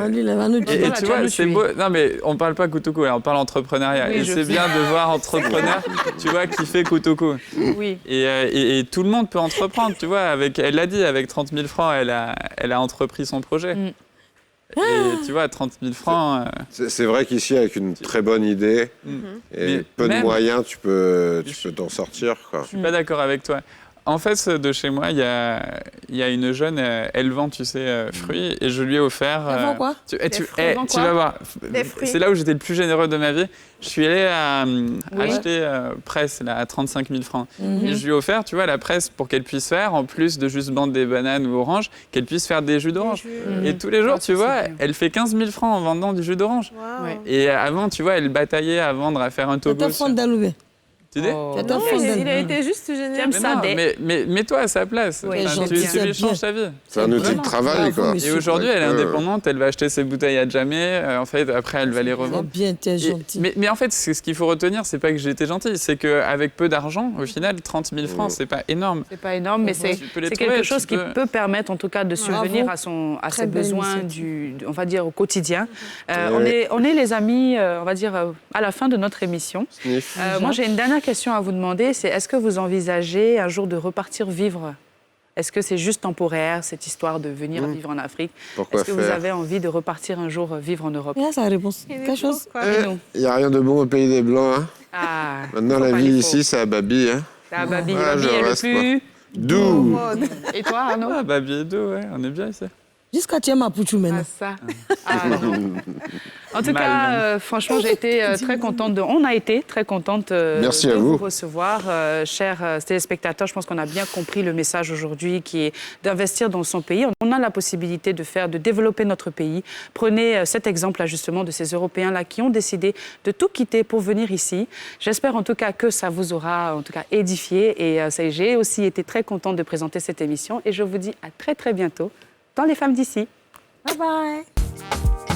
Lui, il va nous tuer. Et tu vois, c'est beau. Non, mais on parle pas Koutoukou, on parle entrepreneuriat. Oui, et c'est bien de voir entrepreneur, tu vois, qui fait Koutoukou. Oui. Et tout le monde peut entreprendre, tu vois. Elle l'a dit, avec 30 000 francs, elle a entrepris son projet. Et tu vois, 30 000 francs... C'est vrai qu'ici, avec une très bonne idée et peu de moyens, tu peux t'en sortir, quoi. Je suis pas d'accord avec toi. En fait, de chez moi, il y a une jeune, elle vend, tu sais, fruits, et je lui ai offert... Elle vend quoi? Tu vas voir, c'est là où j'étais le plus généreux de ma vie. Je suis allé acheter presse là, à 35 000 francs. Et je lui ai offert, tu vois, la presse pour qu'elle puisse faire, en plus de juste vendre des bananes ou oranges, qu'elle puisse faire des jus d'orange. Et tous les jours, tu vois, elle fait 15 000 francs en vendant du jus d'orange. Et avant, tu vois, elle bataillait à vendre, à faire un togo. idée. Non, il a été juste génial. Mais mets-toi à sa place. Ouais, Enfin, tu lui changes sa vie. C'est un outil de travail, quoi. Et aujourd'hui, elle est indépendante, elle va acheter ses bouteilles à jamais. En fait, après, elle va les revendre. Bien, t'es gentil. Mais en fait, ce qu'il faut retenir, c'est pas que j'ai été gentil, c'est qu'avec peu d'argent, au final, 30 000 francs, c'est pas énorme. C'est pas énorme, mais c'est quelque chose qui peut permettre, en tout cas, de subvenir à ses besoins, on va dire, au quotidien. On est les amis, on va dire, à la fin de notre émission. Moi, j'ai une dernière question à vous demander, c'est est-ce que vous envisagez un jour de repartir vivre? Est-ce que c'est juste temporaire, cette histoire de venir vivre en Afrique? Est-ce que vous avez envie de repartir un jour vivre en Europe? Là, c'est la réponse. Quelque chose? Il n'y a rien de bon au pays des Blancs. Hein. Ah, maintenant, la vie ici, c'est à Babi. Hein. C'est à Babi. Babi est le plus doux. Et toi, Arnaud? Ah, Babi est doux, ouais. On est bien ici. Jusqu'à tu aimes Maputo maintenant. Ah, ça. En tout cas, franchement, j'ai été très contente on a été très contente Merci de à vous recevoir, chers téléspectateurs. Je pense qu'on a bien compris le message aujourd'hui qui est d'investir dans son pays. On a la possibilité de développer notre pays. Prenez cet exemple-là, justement, de ces Européens-là qui ont décidé de tout quitter pour venir ici. J'espère en tout cas que ça vous aura édifié. Et j'ai aussi été très contente de présenter cette émission. Et je vous dis à très, très bientôt dans Les Femmes d'ici. Bye bye.